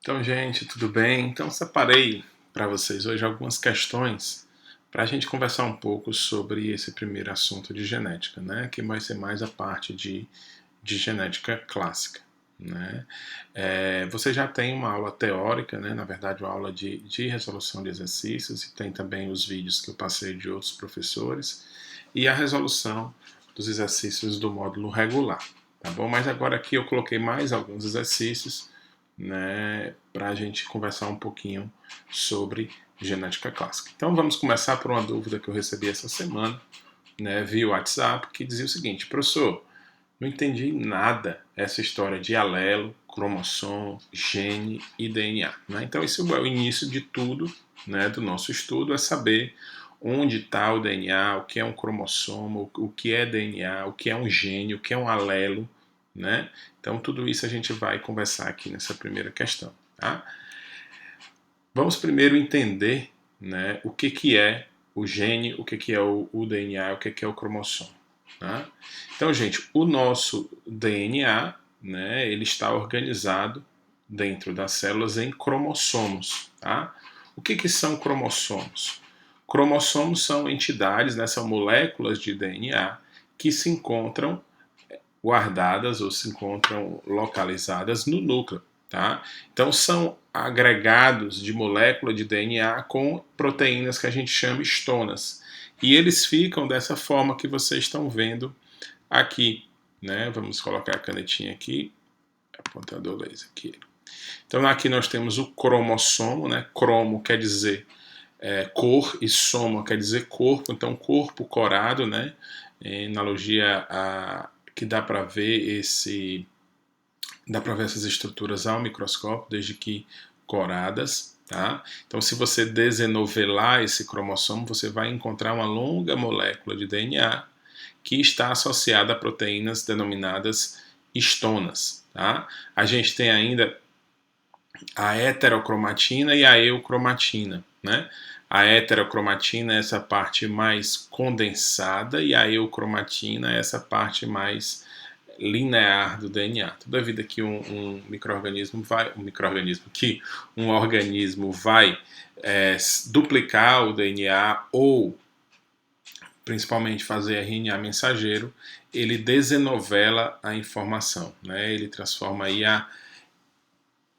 Então, gente, tudo bem? Então, separei para vocês hoje algumas questões para a gente conversar um pouco sobre esse primeiro assunto de genética, né? Que vai ser mais a parte de genética clássica, né? Você já tem uma aula teórica, né? Na verdade, uma aula de resolução de exercícios, e tem também os vídeos que eu passei de outros professores, e a resolução dos exercícios do módulo regular, tá bom? Mas agora aqui eu coloquei mais alguns exercícios, né, para a gente conversar um pouquinho sobre genética clássica. Então vamos começar por uma dúvida que eu recebi essa semana, né, via WhatsApp, que dizia o seguinte: professor, não entendi nada essa história de alelo, cromossomo, gene e DNA. Né? Então esse é o início de tudo, né, do nosso estudo, é saber onde está o DNA, o que é um cromossomo, o que é DNA, o que é um gene, o que é um alelo, né? Então tudo isso a gente vai conversar aqui nessa primeira questão. Tá? Vamos primeiro entender, né, o que é o gene, o que é o DNA, o que é o cromossomo. Tá? Então, gente, o nosso DNA, né, ele está organizado dentro das células em cromossomos. Tá? O que são cromossomos? Cromossomos são entidades, né, são moléculas de DNA que se encontram guardadas ou se encontram localizadas no núcleo. Tá? Então são agregados de molécula de DNA com proteínas que a gente chama histonas. E eles ficam dessa forma que vocês estão vendo aqui. Né? Vamos colocar a canetinha aqui, apontador laser aqui. Então aqui nós temos o cromossomo, né? Cromo quer dizer cor e soma quer dizer corpo, então corpo corado, né? Em analogia a que dá para ver essas estruturas ao microscópio, desde que coradas, tá? Então, se você desenovelar esse cromossomo, você vai encontrar uma longa molécula de DNA que está associada a proteínas denominadas histonas, tá? A gente tem ainda a heterocromatina e a eucromatina, né? A heterocromatina é essa parte mais condensada e a eucromatina é essa parte mais linear do DNA. Toda vida que um microorganismo vai, um organismo vai duplicar o DNA ou principalmente fazer RNA mensageiro, ele desenovela a informação, né? Ele transforma aí a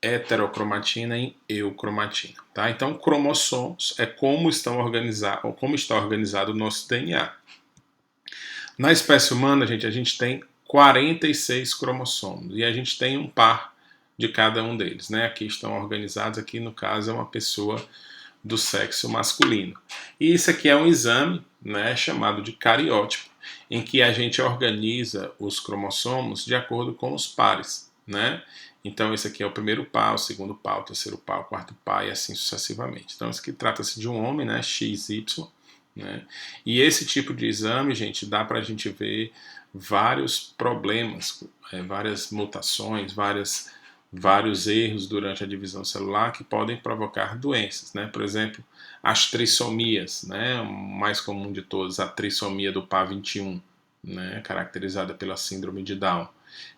heterocromatina em eucromatina, tá? Então, cromossomos é como como está organizado o nosso DNA. Na espécie humana, gente, a gente tem 46 cromossomos e a gente tem um par de cada um deles, né? Aqui estão organizados, aqui no caso é uma pessoa do sexo masculino. E isso aqui é um exame, né, chamado de cariótipo, em que a gente organiza os cromossomos de acordo com os pares, né? Então esse aqui é o primeiro par, o segundo par, o terceiro par, o quarto par e assim sucessivamente. Então isso aqui trata-se de um homem, né, XY, né? E esse tipo de exame, gente, dá para a gente ver vários problemas, várias mutações, vários erros durante a divisão celular que podem provocar doenças, né? Por exemplo, as trissomias, né? O mais comum de todas, a trissomia do par 21, né? Caracterizada pela síndrome de Down,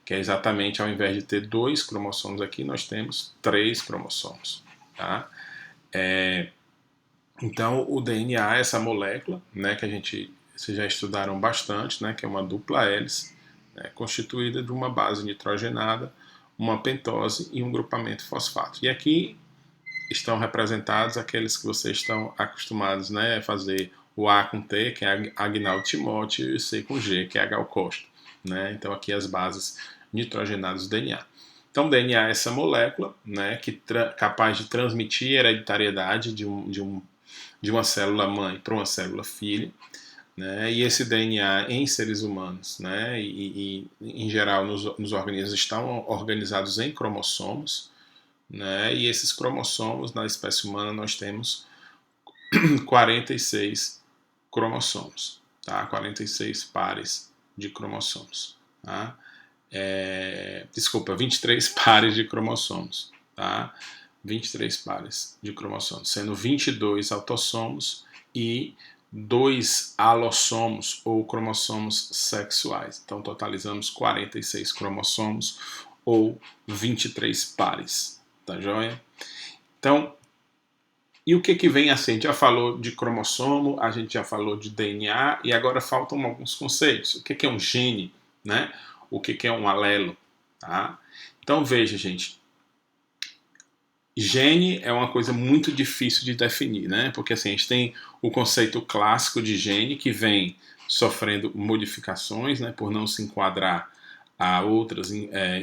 que é exatamente ao invés de ter 2 cromossomos aqui, nós temos 3 cromossomos, tá? Então, o DNA é essa molécula, né, que vocês já estudaram bastante, né, que é uma dupla hélice, né, constituída de uma base nitrogenada, uma pentose e um grupamento fosfato. E aqui estão representados aqueles que vocês estão acostumados, né, a fazer o A com T, que é Agnaldo Timóteo, e o C com G, que é Gal Costa. Né? Então, aqui as bases nitrogenadas do DNA. Então, o DNA é essa molécula, né, capaz de transmitir hereditariedade de uma célula mãe para uma célula filha, né? E esse DNA em seres humanos, né, e em geral nos organismos estão organizados em cromossomos, né? E esses cromossomos na espécie humana nós temos 46 cromossomos, tá? 46 pares de cromossomos, tá? Desculpa, 23 pares de cromossomos, tá? 23 pares de cromossomos, sendo 22 autossomos e 2 alossomos ou cromossomos sexuais. Então totalizamos 46 cromossomos ou 23 pares, Tá joia? Então, e o que vem a ser? A gente já falou de cromossomo, a gente já falou de DNA, e agora faltam alguns conceitos. O que é um gene, né? O que é um alelo, tá? Então, veja, gente, gene é uma coisa muito difícil de definir, né? Porque assim, a gente tem o conceito clássico de gene que vem sofrendo modificações, né, por não se enquadrar a outras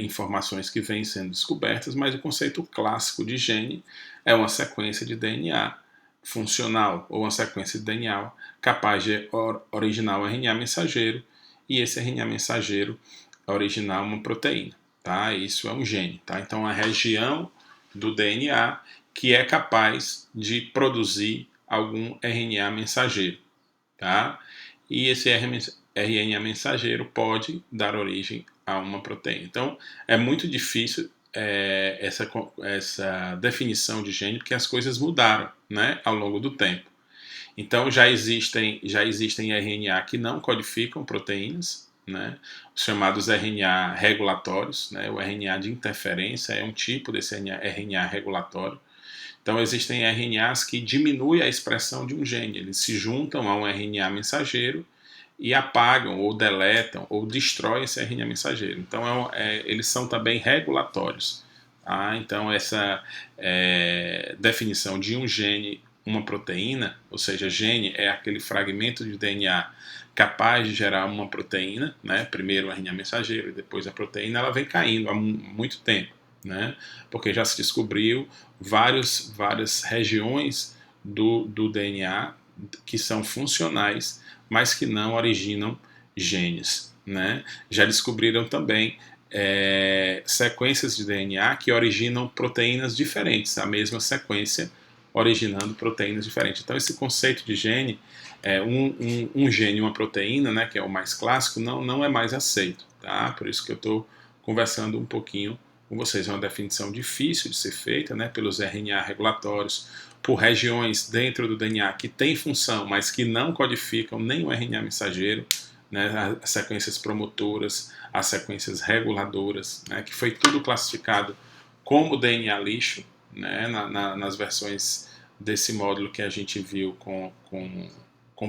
informações que vêm sendo descobertas, mas o conceito clássico de gene é uma sequência de DNA funcional ou uma sequência de DNA capaz de originar um RNA mensageiro e esse RNA mensageiro originar uma proteína, tá? Isso é um gene, tá? Então a região do DNA que é capaz de produzir algum RNA mensageiro, tá? E esse RNA mensageiro pode dar origem a uma proteína. Então, é muito difícil essa definição de gene, porque as coisas mudaram, né, ao longo do tempo. Então, já existem RNA que não codificam proteínas, né, os chamados RNA regulatórios, né, o RNA de interferência é um tipo desse RNA regulatório. Então, existem RNAs que diminuem a expressão de um gene, eles se juntam a um RNA mensageiro e apagam, ou deletam, ou destroem esse RNA mensageiro. Então, eles são também regulatórios. Tá? Então, essa definição de um gene, uma proteína, ou seja, gene é aquele fragmento de DNA capaz de gerar uma proteína, né? Primeiro o RNA mensageiro e depois a proteína, ela vem caindo há muito tempo, né? Porque já se descobriu várias regiões do DNA que são funcionais, mas que não originam genes, né? Já descobriram também sequências de DNA que originam proteínas diferentes, a mesma sequência originando proteínas diferentes. Então esse conceito de gene, um gene e uma proteína, né, que é o mais clássico, não é mais aceito, tá? Por isso que eu estou conversando um pouquinho com vocês. É uma definição difícil de ser feita, né, pelos RNA regulatórios, por regiões dentro do DNA que têm função, mas que não codificam nem o RNA mensageiro, né, as sequências promotoras, as sequências reguladoras, né, que foi tudo classificado como DNA lixo, né, nas versões desse módulo que a gente viu com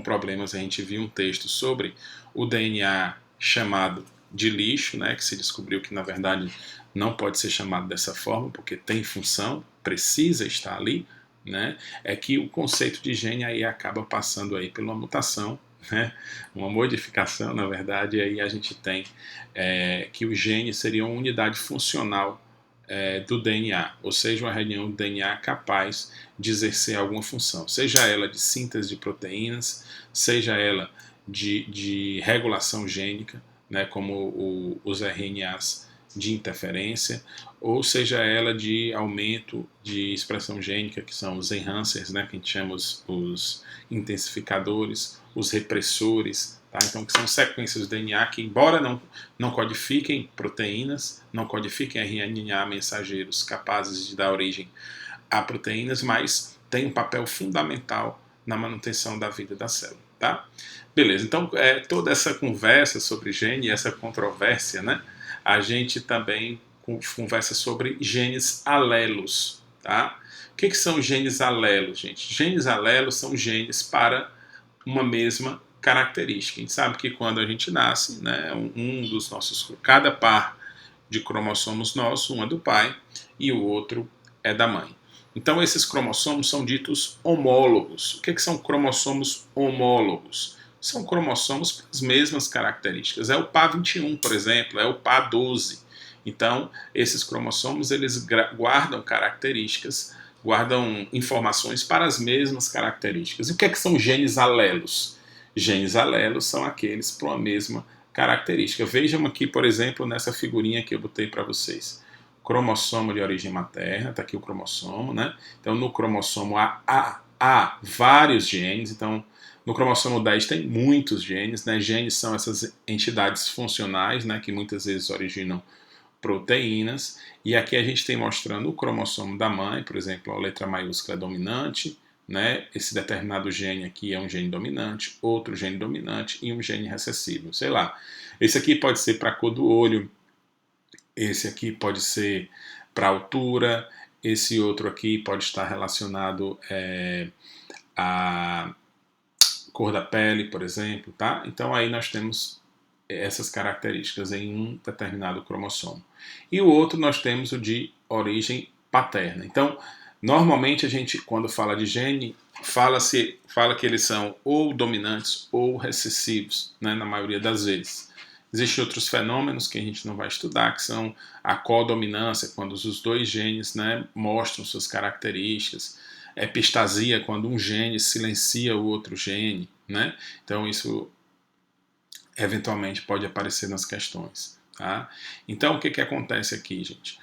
problemas. A gente viu um texto sobre o DNA chamado de lixo, né, que se descobriu que na verdade não pode ser chamado dessa forma porque tem função, precisa estar ali, né, é que o conceito de gene aí acaba passando aí por uma mutação, né, uma modificação, na verdade, e aí a gente tem que o gene seria uma unidade funcional do DNA, ou seja, uma região do DNA capaz de exercer alguma função, seja ela de síntese de proteínas, seja ela de regulação gênica, né, como os RNAs de interferência, ou seja ela de aumento de expressão gênica, que são os enhancers, né, que a gente chama os intensificadores, os repressores, tá? Então, que são sequências de DNA que, embora não codifiquem proteínas, não codifiquem RNA mensageiros capazes de dar origem a proteínas, mas têm um papel fundamental na manutenção da vida da célula, tá? Beleza, então toda essa conversa sobre gene, essa controvérsia, né? A gente também conversa sobre genes alelos, tá? O que são genes alelos, gente? Genes alelos são genes para uma mesma característica. A gente sabe que quando a gente nasce, né, cada par de cromossomos nosso, um é do pai e o outro é da mãe. Então esses cromossomos são ditos homólogos. O que são cromossomos homólogos? São cromossomos com as mesmas características. É o par 21, por exemplo, é o par 12. Então, esses cromossomos eles guardam características, guardam informações para as mesmas características. E o que são genes alelos? Genes alelos são aqueles para uma mesma característica. Vejam aqui, por exemplo, nessa figurinha que eu botei para vocês. Cromossomo de origem materna, está aqui o cromossomo, né? Então, no cromossomo há vários genes. Então, no cromossomo 10 tem muitos genes, né? Genes são essas entidades funcionais, né, que muitas vezes originam proteínas. E aqui a gente tem mostrando o cromossomo da mãe, por exemplo, a letra maiúscula é dominante, né? Esse determinado gene aqui é um gene dominante, outro gene dominante e um gene recessivo. Sei lá, esse aqui pode ser para a cor do olho, esse aqui pode ser para a altura, esse outro aqui pode estar relacionado à cor da pele, por exemplo, tá? Então aí nós temos essas características em um determinado cromossomo. E o outro nós temos o de origem paterna. Então, normalmente a gente, quando fala de gene, fala que eles são ou dominantes ou recessivos, né, na maioria das vezes. Existem outros fenômenos que a gente não vai estudar, que são a codominância, quando os dois genes, né, mostram suas características, epistasia, quando um gene silencia o outro gene, né? Então isso eventualmente pode aparecer nas questões. Tá? Então, o que acontece aqui, gente?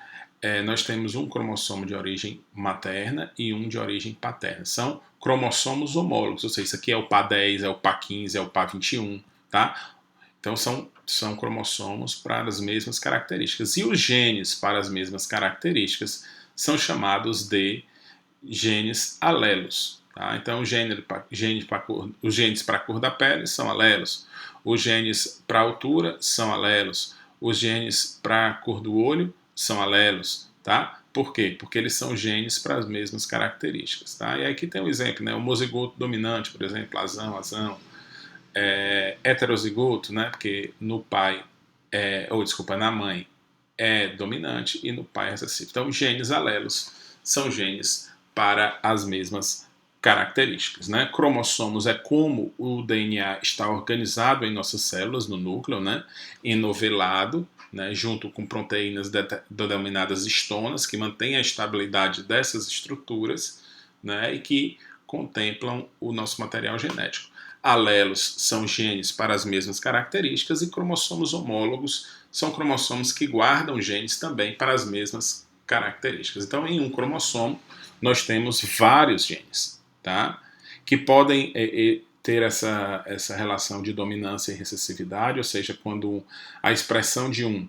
Nós temos um cromossomo de origem materna e um de origem paterna. São cromossomos homólogos, ou seja, isso aqui é o PA10, é o PA15, é o PA21, tá? Então, são cromossomos para as mesmas características. E os genes para as mesmas características são chamados de genes alelos. Tá? Então, os genes para a cor da pele são alelos, os genes para a altura são alelos, os genes para a cor do olho são alelos. Tá? Por quê? Porque eles são genes para as mesmas características. Tá? E aqui tem um exemplo, né? O homozigoto dominante, por exemplo, azão, heterozigoto, né? Porque no pai, na mãe é dominante e no pai é recessivo. Então, genes alelos são genes para as mesmas características. Né? Cromossomos é como o DNA está organizado em nossas células, no núcleo, né? Enovelado, né? Junto com proteínas denominadas histonas, que mantêm a estabilidade dessas estruturas, né? E que contemplam o nosso material genético. Alelos são genes para as mesmas características e cromossomos homólogos são cromossomos que guardam genes também para as mesmas características. Então, em um cromossomo, nós temos vários genes, tá? Que podem ter essa relação de dominância e recessividade, ou seja, quando a expressão de um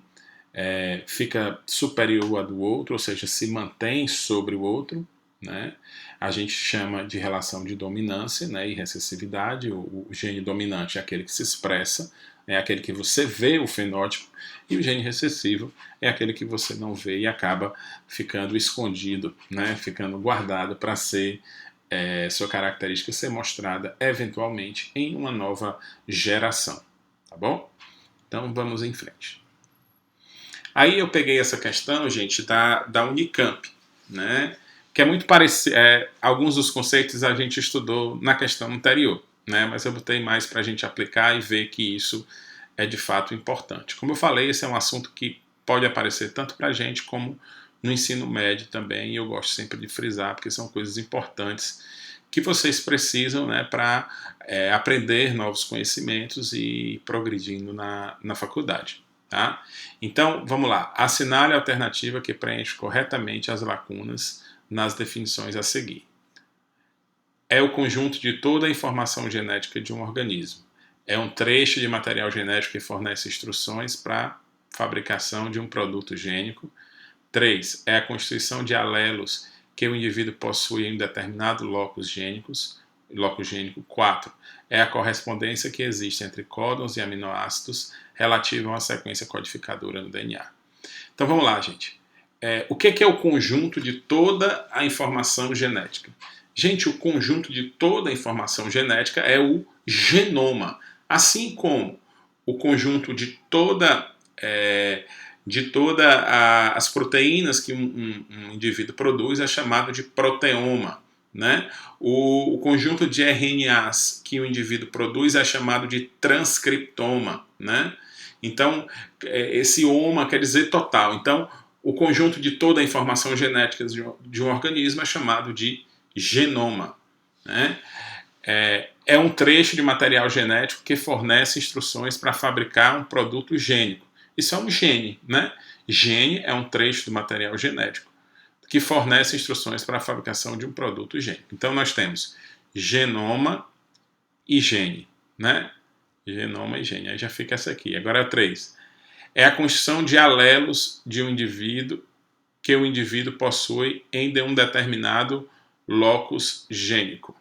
fica superior à do outro, ou seja, se mantém sobre o outro, né? A gente chama de relação de dominância, né, e recessividade. O gene dominante é aquele que se expressa, é aquele que você vê o fenótipo, e o gene recessivo é aquele que você não vê e acaba ficando escondido, né, ficando guardado para ser sua característica ser mostrada eventualmente em uma nova geração, tá bom? Então vamos em frente. Aí eu peguei essa questão, gente, da Unicamp, né? Que é muito parecido. Alguns dos conceitos a gente estudou na questão anterior, né? Mas eu botei mais para a gente aplicar e ver que isso é de fato importante. Como eu falei, esse é um assunto que pode aparecer tanto para a gente como no ensino médio também, e eu gosto sempre de frisar, porque são coisas importantes que vocês precisam, né, para aprender novos conhecimentos e ir progredindo na faculdade. Tá? Então, vamos lá. Assinale a alternativa que preenche corretamente as lacunas nas definições a seguir. É o conjunto de toda a informação genética de um organismo. É um trecho de material genético que fornece instruções para a fabricação de um produto gênico. 3. É a constituição de alelos que o indivíduo possui em determinado locus gênico. 4. É a correspondência que existe entre códons e aminoácidos relativa a uma sequência codificadora no DNA. Então vamos lá, gente. O que é o conjunto de toda a informação genética? Gente, o conjunto de toda a informação genética é o genoma, assim como o conjunto de as proteínas que um indivíduo produz é chamado de proteoma. Né? O conjunto de RNAs que o indivíduo produz é chamado de transcriptoma. Né? Então, esse oma quer dizer total. Então, o conjunto de toda a informação genética de um organismo é chamado de genoma. Né? É um trecho de material genético que fornece instruções para fabricar um produto gênico. Isso é um gene. Né? Gene é um trecho do material genético que fornece instruções para a fabricação de um produto gênico. Então, nós temos genoma e gene. Né? Genoma e gene. Aí já fica essa aqui. Agora é 3. É a construção de alelos de um indivíduo que o indivíduo possui em um determinado locus gênico.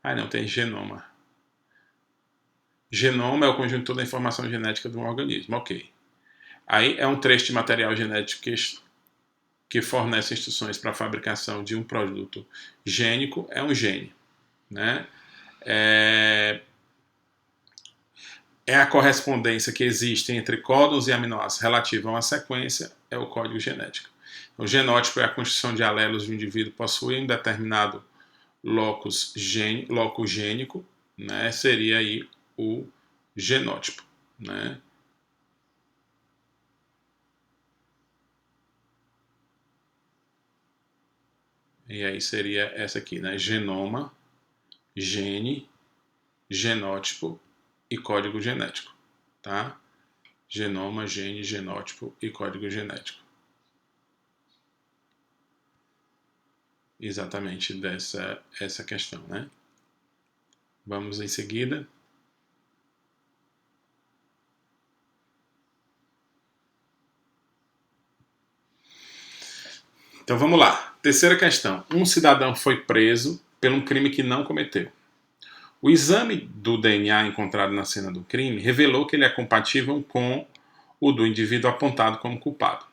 Não tem genoma. Genoma é o conjunto da informação genética de um organismo, ok. Aí é um trecho de material genético que fornece instruções para a fabricação de um produto gênico, é um gene, né? É a correspondência que existe entre códons e aminoácidos relativa a uma sequência, é o código genético. O genótipo é a constituição de alelos de um indivíduo possui um determinado locus gênico, né? Seria aí o genótipo, né? E aí seria essa aqui, né? Genoma, gene, genótipo e código genético, tá? Genoma, gene, genótipo e código genético. Exatamente essa questão, né? Vamos em seguida. Então vamos lá. Terceira questão. Um cidadão foi preso por um crime que não cometeu. O exame do DNA encontrado na cena do crime revelou que ele é compatível com o do indivíduo apontado como culpado.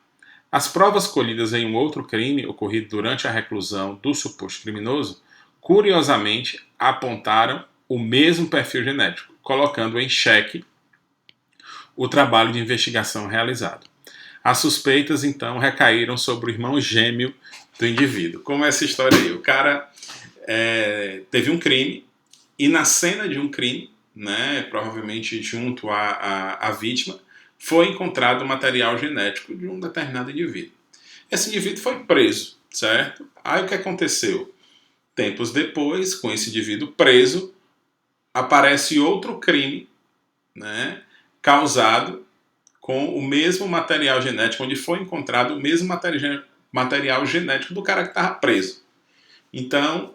As provas colhidas em um outro crime ocorrido durante a reclusão do suposto criminoso, curiosamente, apontaram o mesmo perfil genético, colocando em xeque o trabalho de investigação realizado. As suspeitas, então, recaíram sobre o irmão gêmeo do indivíduo. Como é essa história aí? O cara teve um crime e na cena de um crime, né, provavelmente junto à vítima, foi encontrado material genético de um determinado indivíduo. Esse indivíduo foi preso, certo? Aí o que aconteceu? Tempos depois, com esse indivíduo preso, aparece outro crime, né, causado com o mesmo material genético, onde foi encontrado o mesmo material genético do cara que estava preso. Então,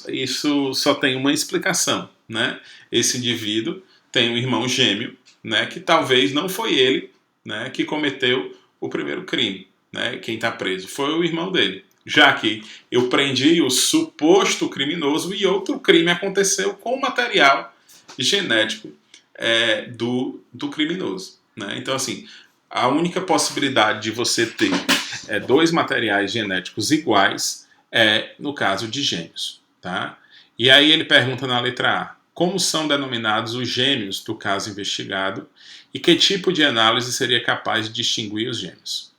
isso só tem uma explicação, né? Esse indivíduo tem um irmão gêmeo, né, que talvez não foi ele, né, que cometeu o primeiro crime, né? Quem está preso foi o irmão dele. Já que eu prendi o suposto criminoso e outro crime aconteceu com o material genético do criminoso, né? Então, assim, a única possibilidade de você ter dois materiais genéticos iguais no caso de gêmeos, tá? E aí ele pergunta na letra A, como são denominados os gêmeos do caso investigado e que tipo de análise seria capaz de distinguir os gêmeos?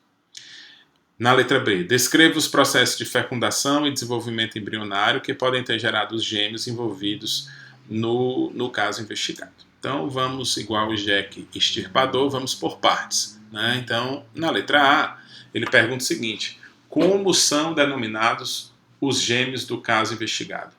Na letra B, descreva os processos de fecundação e desenvolvimento embrionário que podem ter gerado os gêmeos envolvidos no caso investigado. Então vamos, igual o Jack extirpador, vamos por partes, né? Então, na letra A, ele pergunta o seguinte, como são denominados os gêmeos do caso investigado?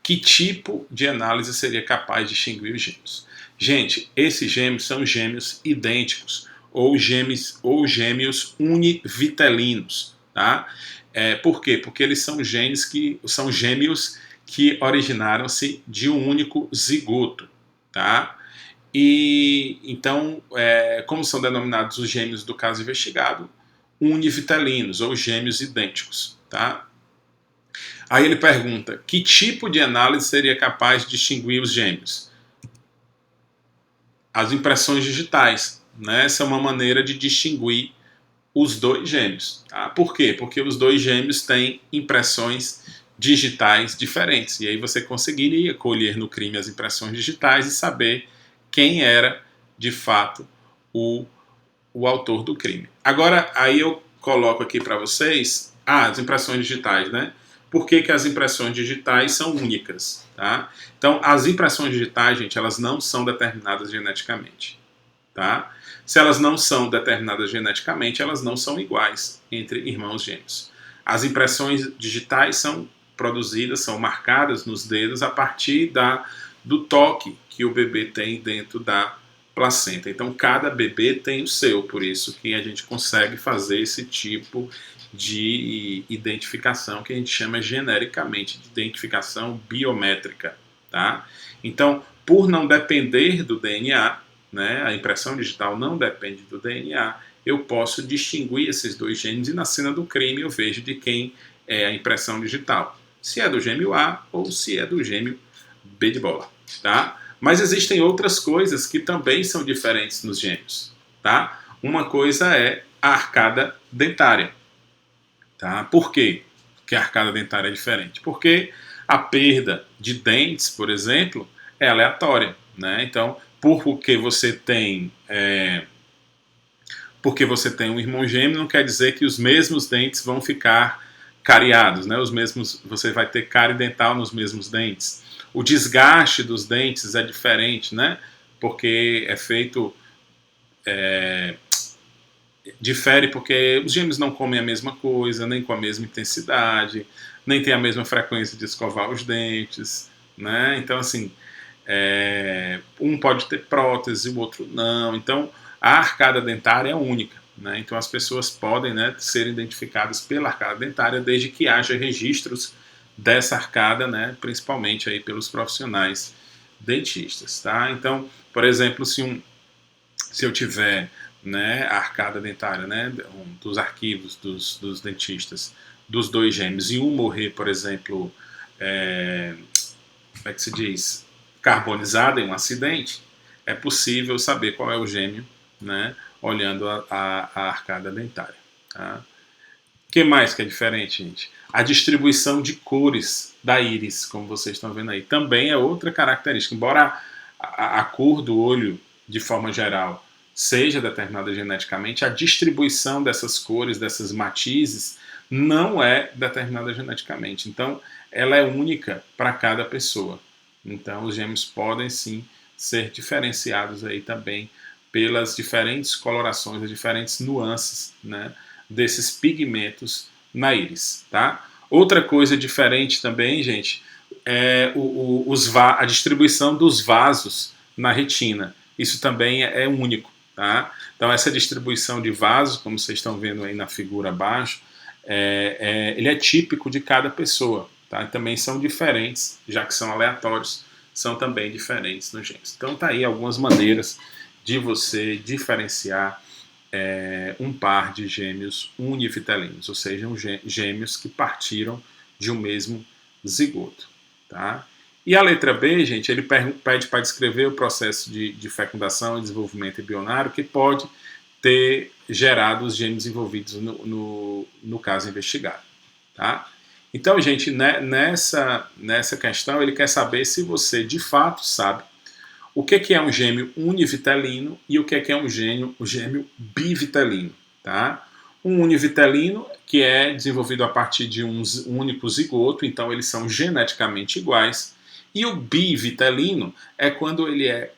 Que tipo de análise seria capaz de distinguir os gêmeos? Gente, esses gêmeos são gêmeos idênticos ou gêmeos univitelinos, tá? Por quê? Porque eles são gêmeos que originaram-se de um único zigoto, tá? E então, como são denominados os gêmeos do caso investigado? Univitelinos ou gêmeos idênticos, tá? Aí ele pergunta, que tipo de análise seria capaz de distinguir os gêmeos? As impressões digitais, né? Essa é uma maneira de distinguir os dois gêmeos. Tá? Por quê? Porque os dois gêmeos têm impressões digitais diferentes. E aí você conseguiria colher no crime as impressões digitais e saber quem era, de fato, o autor do crime. Agora, aí eu coloco aqui para vocês as impressões digitais, né? Por que as impressões digitais são únicas, tá? Então, as impressões digitais, gente, elas não são determinadas geneticamente, tá? Se elas não são determinadas geneticamente, elas não são iguais entre irmãos gêmeos. As impressões digitais são produzidas, são marcadas nos dedos a partir do toque que o bebê tem dentro da placenta. Então, cada bebê tem o seu, por isso que a gente consegue fazer esse tipo de identificação que a gente chama genericamente de identificação biométrica, tá? Então, por não depender do DNA, né, a impressão digital não depende do DNA, eu posso distinguir esses dois genes e na cena do crime eu vejo de quem é a impressão digital, se é do gêmeo A ou se é do gêmeo B de bola, tá? Mas existem outras coisas que também são diferentes nos gêmeos, tá? Uma coisa é a arcada dentária, tá? Por quê que a arcada dentária é diferente? Porque a perda de dentes, por exemplo, é aleatória, né? Então, porque você tem um irmão gêmeo, não quer dizer que os mesmos dentes vão ficar cariados, né? Os mesmos, você vai ter cárie dental nos mesmos dentes. O desgaste dos dentes é diferente, né? Porque é feito, difere porque os gêmeos não comem a mesma coisa, nem com a mesma intensidade, nem tem a mesma frequência de escovar os dentes, né? Então, assim, um pode ter prótese, o outro não. Então, a arcada dentária é única, né? Então, as pessoas podem, né, ser identificadas pela arcada dentária desde que haja registros dessa arcada, né, principalmente aí pelos profissionais dentistas, tá? Então, por exemplo, se eu tiver, né, a arcada dentária, né, dos arquivos dos dentistas dos dois gêmeos e um morrer, por exemplo, como é que se diz, carbonizado em um acidente, é possível saber qual é o gêmeo, né, olhando a arcada dentária. Tá? O que mais que é diferente, gente? A distribuição de cores da íris, como vocês estão vendo aí, também é outra característica. Embora a cor do olho, de forma geral, seja determinada geneticamente, a distribuição dessas cores, dessas matizes, não é determinada geneticamente. Então, ela é única para cada pessoa. Então, os gêmeos podem sim ser diferenciados aí também pelas diferentes colorações, as diferentes nuances, né, desses pigmentos na íris, tá? Outra coisa diferente também, gente, é a distribuição dos vasos na retina. Isso também é único, tá? Então essa distribuição de vasos, como vocês estão vendo aí na figura abaixo, ele é típico de cada pessoa, tá? E também são diferentes, já que são aleatórios, são também diferentes nos genes. Então tá aí algumas maneiras de você diferenciar um par de gêmeos univitelinos, ou seja, gêmeos que partiram de um mesmo zigoto. Tá? E a letra B, gente, ele pede para descrever o processo de fecundação e desenvolvimento embrionário que pode ter gerado os gêmeos envolvidos no caso investigado. Tá? Então, gente, nessa questão, ele quer saber se você de fato sabe o que é um gêmeo univitelino e o que é um gêmeo bivitelino. Tá? Um univitelino, que é desenvolvido a partir de um único zigoto, então eles são geneticamente iguais, e o bivitelino é quando ele é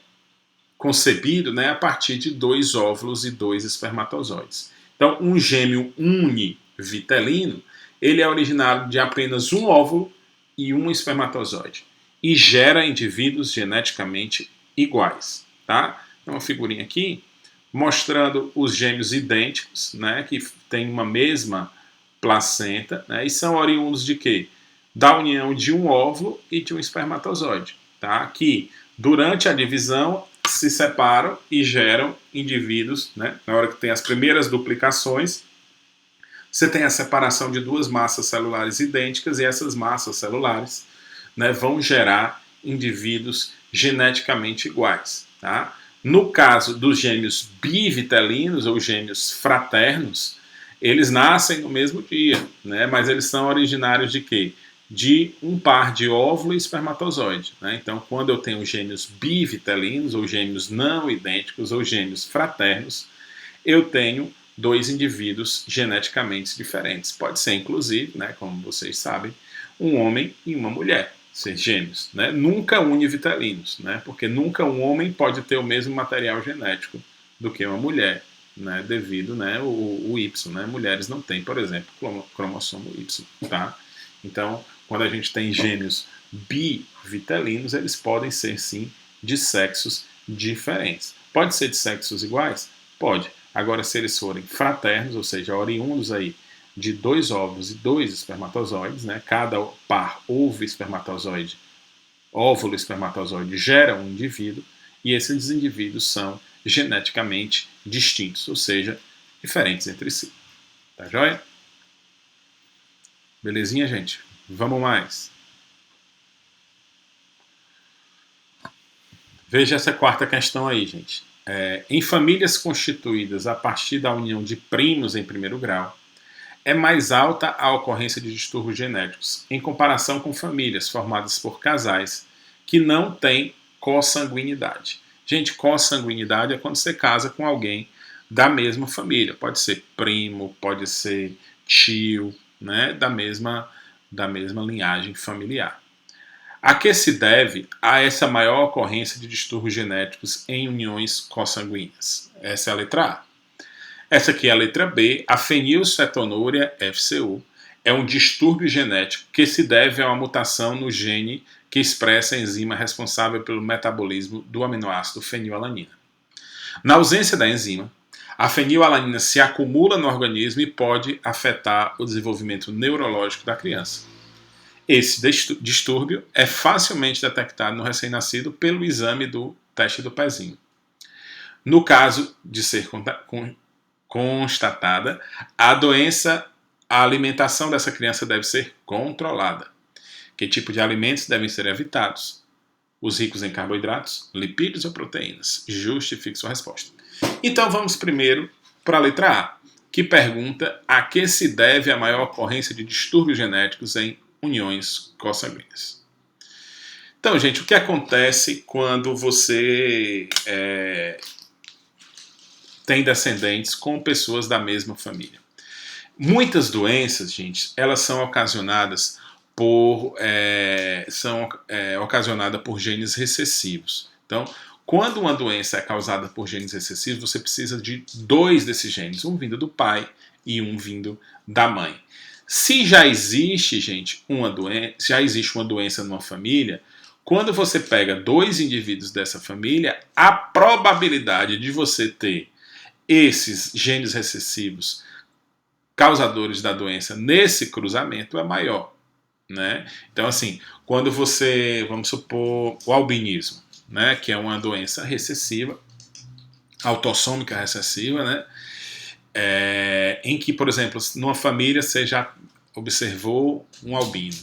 concebido, né, a partir de 2 óvulos e 2 espermatozoides. Então, um gêmeo univitelino, ele é originário de apenas um óvulo e um espermatozoide e gera indivíduos geneticamente iguais, tá? Então, uma figurinha aqui mostrando os gêmeos idênticos, né, que têm uma mesma placenta, né, e são oriundos de quê? Da união de um óvulo e de um espermatozoide, tá? Que durante a divisão se separam e geram indivíduos, né? Na hora que tem as primeiras duplicações, você tem a separação de duas massas celulares idênticas e essas massas celulares, né, vão gerar indivíduos geneticamente iguais. Tá? No caso dos gêmeos bivitelinos ou gêmeos fraternos, eles nascem no mesmo dia, né, mas eles são originários de quê? De um par de óvulo e espermatozoide. Né? Então, quando eu tenho gêmeos bivitelinos, ou gêmeos não idênticos, ou gêmeos fraternos, eu tenho 2 indivíduos geneticamente diferentes. Pode ser, inclusive, né, como vocês sabem, um homem e uma mulher, ser gêmeos. Né? Nunca univitelinos, né? Porque nunca um homem pode ter o mesmo material genético do que uma mulher, né, devido, né, o Y. Né? Mulheres não têm, por exemplo, cromossomo Y. Tá? Então, quando a gente tem gêmeos bivitelinos, eles podem ser, sim, de sexos diferentes. Pode ser de sexos iguais? Pode. Agora, se eles forem fraternos, ou seja, oriundos aí de 2 óvulos e 2 espermatozoides, né? Cada par ovo espermatozoide, óvulo espermatozoide gera um indivíduo e esses indivíduos são geneticamente distintos, ou seja, diferentes entre si. Tá joia? Belezinha, gente? Vamos mais. Veja essa quarta questão aí, gente. Em famílias constituídas a partir da união de primos em primeiro grau, é mais alta a ocorrência de distúrbios genéticos em comparação com famílias formadas por casais que não têm consanguinidade. Gente, consanguinidade é quando você casa com alguém da mesma família. Pode ser primo, pode ser tio, né, da mesma linhagem familiar. A que se deve a essa maior ocorrência de distúrbios genéticos em uniões consanguíneas? Essa é a letra A. Essa aqui é a letra B. A fenilcetonúria, FCU, é um distúrbio genético que se deve a uma mutação no gene que expressa a enzima responsável pelo metabolismo do aminoácido fenilalanina. Na ausência da enzima, a fenilalanina se acumula no organismo e pode afetar o desenvolvimento neurológico da criança. Esse distúrbio é facilmente detectado no recém-nascido pelo exame do teste do pezinho. No caso de ser constatada, a doença, a alimentação dessa criança deve ser controlada. Que tipo de alimentos devem ser evitados? Os ricos em carboidratos, lipídios ou proteínas? Justifique sua resposta. Então vamos primeiro para a letra A, que pergunta a que se deve a maior ocorrência de distúrbios genéticos em uniões consanguíneas. Então, gente, o que acontece quando você tem descendentes com pessoas da mesma família? Muitas doenças, gente, elas são ocasionadas por genes recessivos. Então, quando uma doença é causada por genes recessivos, você precisa de 2 desses genes, um vindo do pai e um vindo da mãe. Se já existe, gente, uma doença numa família, quando você pega 2 indivíduos dessa família, a probabilidade de você ter esses genes recessivos causadores da doença nesse cruzamento é maior, né? Então, assim, quando você, vamos supor, o albinismo, né, que é uma doença recessiva, autossômica recessiva, né, em que, por exemplo, numa família você já observou um albino,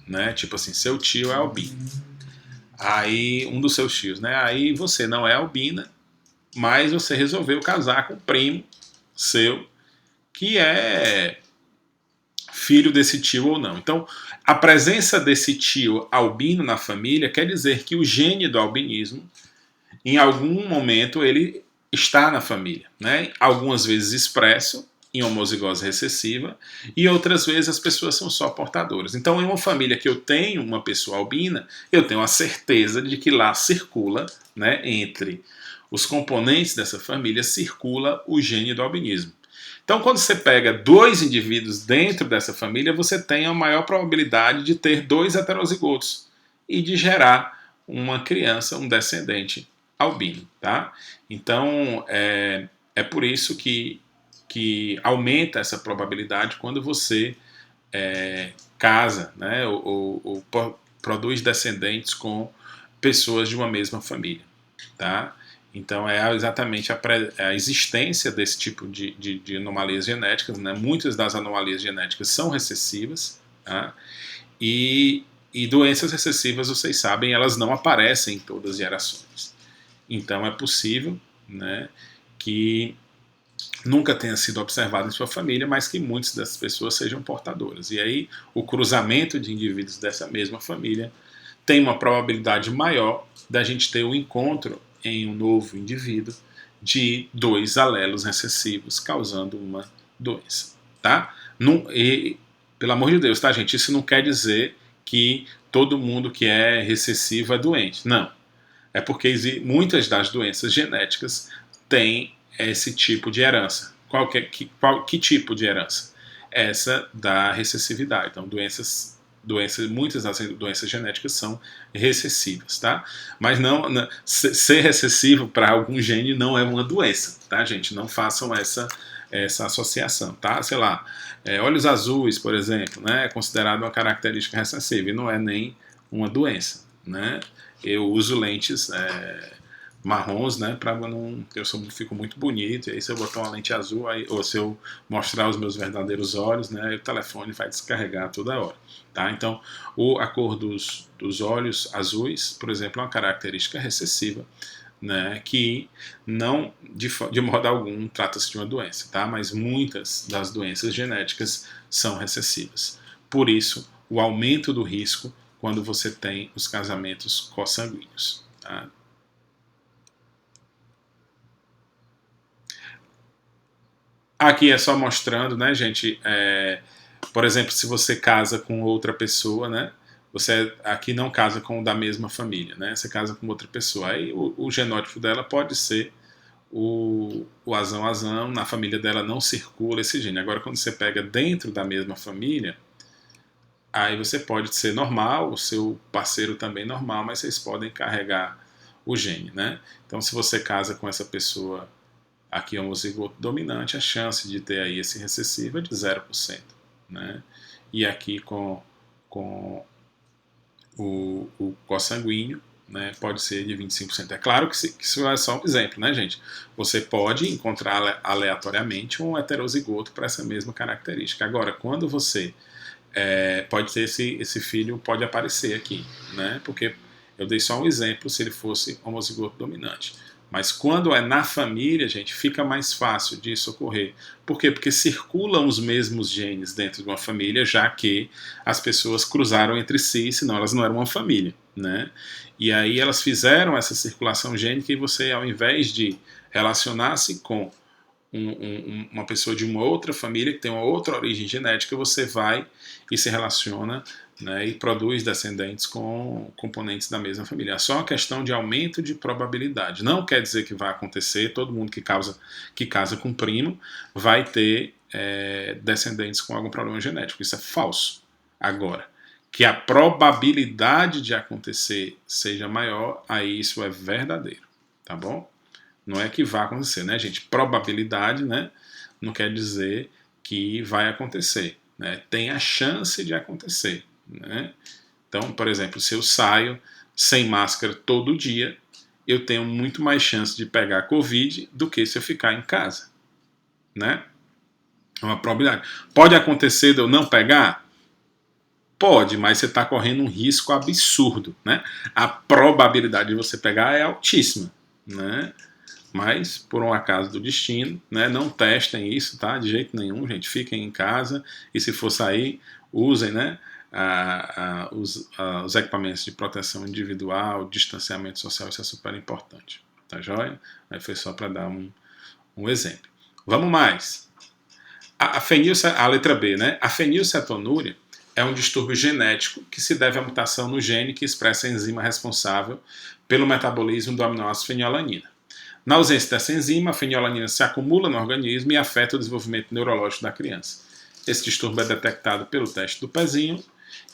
né, tipo assim, seu tio é albino, aí um dos seus tios, né, aí você não é albina, mas você resolveu casar com um primo seu que é filho desse tio ou não. Então, a presença desse tio albino na família quer dizer que o gene do albinismo, em algum momento, ele está na família, né? Algumas vezes expresso em homozigose recessiva e outras vezes as pessoas são só portadoras. Então, em uma família que eu tenho uma pessoa albina, eu tenho a certeza de que lá circula, né, entre os componentes dessa família, circula o gene do albinismo. Então, quando você pega 2 indivíduos dentro dessa família, você tem a maior probabilidade de ter 2 heterozigotos e de gerar uma criança, um descendente albino, tá? Então, é por isso que aumenta essa probabilidade quando você casa, né, ou produz descendentes com pessoas de uma mesma família, tá? Então é exatamente a existência desse tipo de anomalias genéticas, né? Muitas das anomalias genéticas são recessivas, tá? E doenças recessivas, vocês sabem, elas não aparecem em todas as gerações. Então é possível, né, que nunca tenha sido observado em sua família, mas que muitas dessas pessoas sejam portadoras. E aí o cruzamento de indivíduos dessa mesma família tem uma probabilidade maior da gente ter o encontro em um novo indivíduo de 2 alelos recessivos causando uma doença, tá? E, pelo amor de Deus, tá, gente? Isso não quer dizer que todo mundo que é recessivo é doente. Não. É porque muitas das doenças genéticas têm esse tipo de herança. Que tipo de herança? Essa da recessividade. Então, muitas das doenças genéticas são recessivas, tá? Mas ser recessivo para algum gene não é uma doença, tá, gente? Não façam essa associação, tá? Sei lá, olhos azuis, por exemplo, né, é considerado uma característica recessiva e não é nem uma doença, né? Eu uso lentes marrons, né, para não, eu fico muito bonito, e aí se eu botar uma lente azul, aí, ou se eu mostrar os meus verdadeiros olhos, né, o telefone vai descarregar toda hora, tá? Então, a cor dos olhos azuis, por exemplo, é uma característica recessiva, né, que não, de modo algum, trata-se de uma doença, tá? Mas muitas das doenças genéticas são recessivas. Por isso, o aumento do risco quando você tem os casamentos consanguíneos, tá? Aqui é só mostrando, né, gente? Por exemplo, se você casa com outra pessoa, né? Você aqui não casa com o da mesma família, né? Você casa com outra pessoa. Aí o genótipo dela pode ser o azão, na família dela não circula esse gene. Agora, quando você pega dentro da mesma família, aí você pode ser normal, o seu parceiro também normal, mas vocês podem carregar o gene, né? Então, se você casa com essa pessoa aqui homozigoto dominante, a chance de ter aí esse recessivo é de 0%, né? E aqui com o consanguíneo, né, pode ser de 25%. É claro que isso é só um exemplo, né, gente? Você pode encontrar aleatoriamente um heterozigoto para essa mesma característica. Agora, quando você pode ter esse filho, pode aparecer aqui, né? Porque eu dei só um exemplo se ele fosse homozigoto dominante. Mas quando é na família, gente, fica mais fácil disso ocorrer. Por quê? Porque circulam os mesmos genes dentro de uma família, já que as pessoas cruzaram entre si, senão elas não eram uma família, né? E aí elas fizeram essa circulação gênica e você, ao invés de relacionar-se com uma pessoa de uma outra família que tem uma outra origem genética, você vai e se relaciona, né, e produz descendentes com componentes da mesma família. É só uma questão de aumento de probabilidade. Não quer dizer que vai acontecer, todo mundo que casa com primo vai ter descendentes com algum problema genético. Isso é falso. Agora, que a probabilidade de acontecer seja maior, aí isso é verdadeiro, tá bom? Não é que vai acontecer, né, gente? Probabilidade, né, não quer dizer que vai acontecer, né? Tem a chance de acontecer, né? Então, por exemplo, se eu saio sem máscara todo dia, eu tenho muito mais chance de pegar Covid do que se eu ficar em casa, né? É uma probabilidade. Pode acontecer de eu não pegar? Pode, mas você está correndo um risco absurdo, né? A probabilidade de você pegar é altíssima, né? Mas, por um acaso do destino, né, não testem isso, tá? De jeito nenhum, gente. Fiquem em casa e, se for sair, usem, né, os equipamentos de proteção individual, distanciamento social, isso é super importante. Tá joia? Aí foi só para dar um exemplo. Vamos mais. A letra B, né? A fenilcetonúria é um distúrbio genético que se deve à mutação no gene que expressa a enzima responsável pelo metabolismo do aminoácido fenilalanina. Na ausência dessa enzima, a fenilalanina se acumula no organismo e afeta o desenvolvimento neurológico da criança. Esse distúrbio é detectado pelo teste do pezinho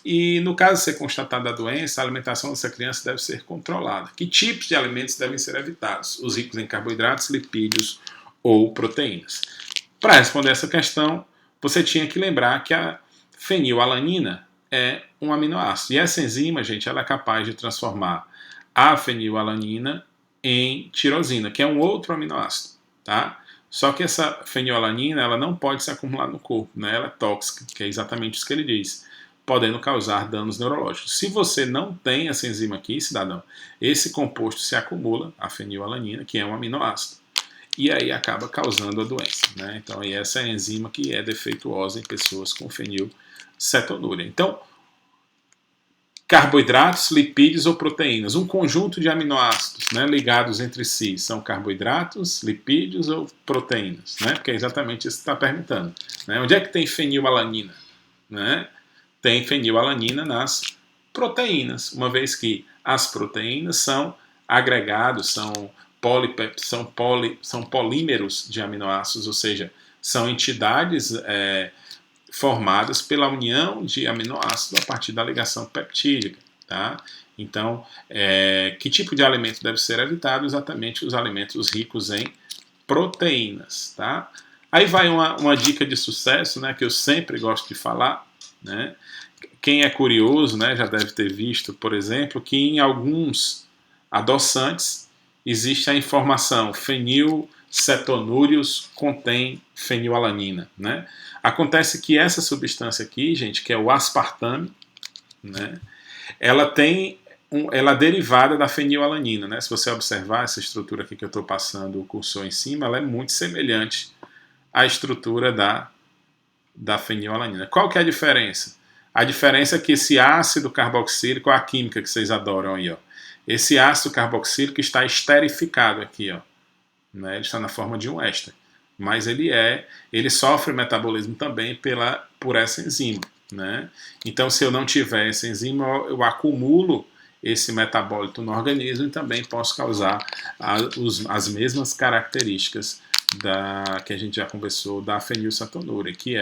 e, no caso de ser constatada a doença, a alimentação dessa criança deve ser controlada. Que tipos de alimentos devem ser evitados? Os ricos em carboidratos, lipídios ou proteínas. Para responder essa questão, você tinha que lembrar que a fenilalanina é um aminoácido. E essa enzima, gente, ela é capaz de transformar a fenilalanina em tirosina, que é um outro aminoácido, tá? Só que essa fenilalanina, ela não pode se acumular no corpo, né? Ela é tóxica, que é exatamente isso que ele diz, podendo causar danos neurológicos. Se você não tem essa enzima aqui, cidadão, esse composto se acumula, a fenilalanina, que é um aminoácido, e aí acaba causando a doença, né? Então, aí essa é a enzima que é defeituosa em pessoas com fenilcetonúria. Então, carboidratos, lipídios ou proteínas. Um conjunto de aminoácidos, né, ligados entre si. São carboidratos, lipídios ou proteínas? Né? Porque é exatamente isso que você está perguntando. Né? Onde é que tem fenilalanina? Né? Tem fenilalanina nas proteínas, uma vez que as proteínas são agregados, são polímeros de aminoácidos, ou seja, são entidades formadas pela união de aminoácidos a partir da ligação peptídica, tá? Então, que tipo de alimento deve ser evitado? Exatamente os alimentos ricos em proteínas, tá? Aí vai uma dica de sucesso, né, que eu sempre gosto de falar, né? Quem é curioso, né, já deve ter visto, por exemplo, que em alguns adoçantes existe a informação fenilcetonúrios contém fenilalanina, né? Acontece que essa substância aqui, gente, que é o aspartame, né? Ela é derivada da fenilalanina, né? Se você observar essa estrutura aqui que eu estou passando o cursor em cima, ela é muito semelhante à estrutura da fenilalanina. Qual que é a diferença? A diferença é que esse ácido carboxílico, a química que vocês adoram aí, ó, esse ácido carboxílico está esterificado aqui, ó, né? Ele está na forma de um éster, mas ele sofre metabolismo também por essa enzima, né? Então, se eu não tiver essa enzima, eu acumulo esse metabólito no organismo e também posso causar as mesmas características que a gente já conversou da fenilcetonúria, que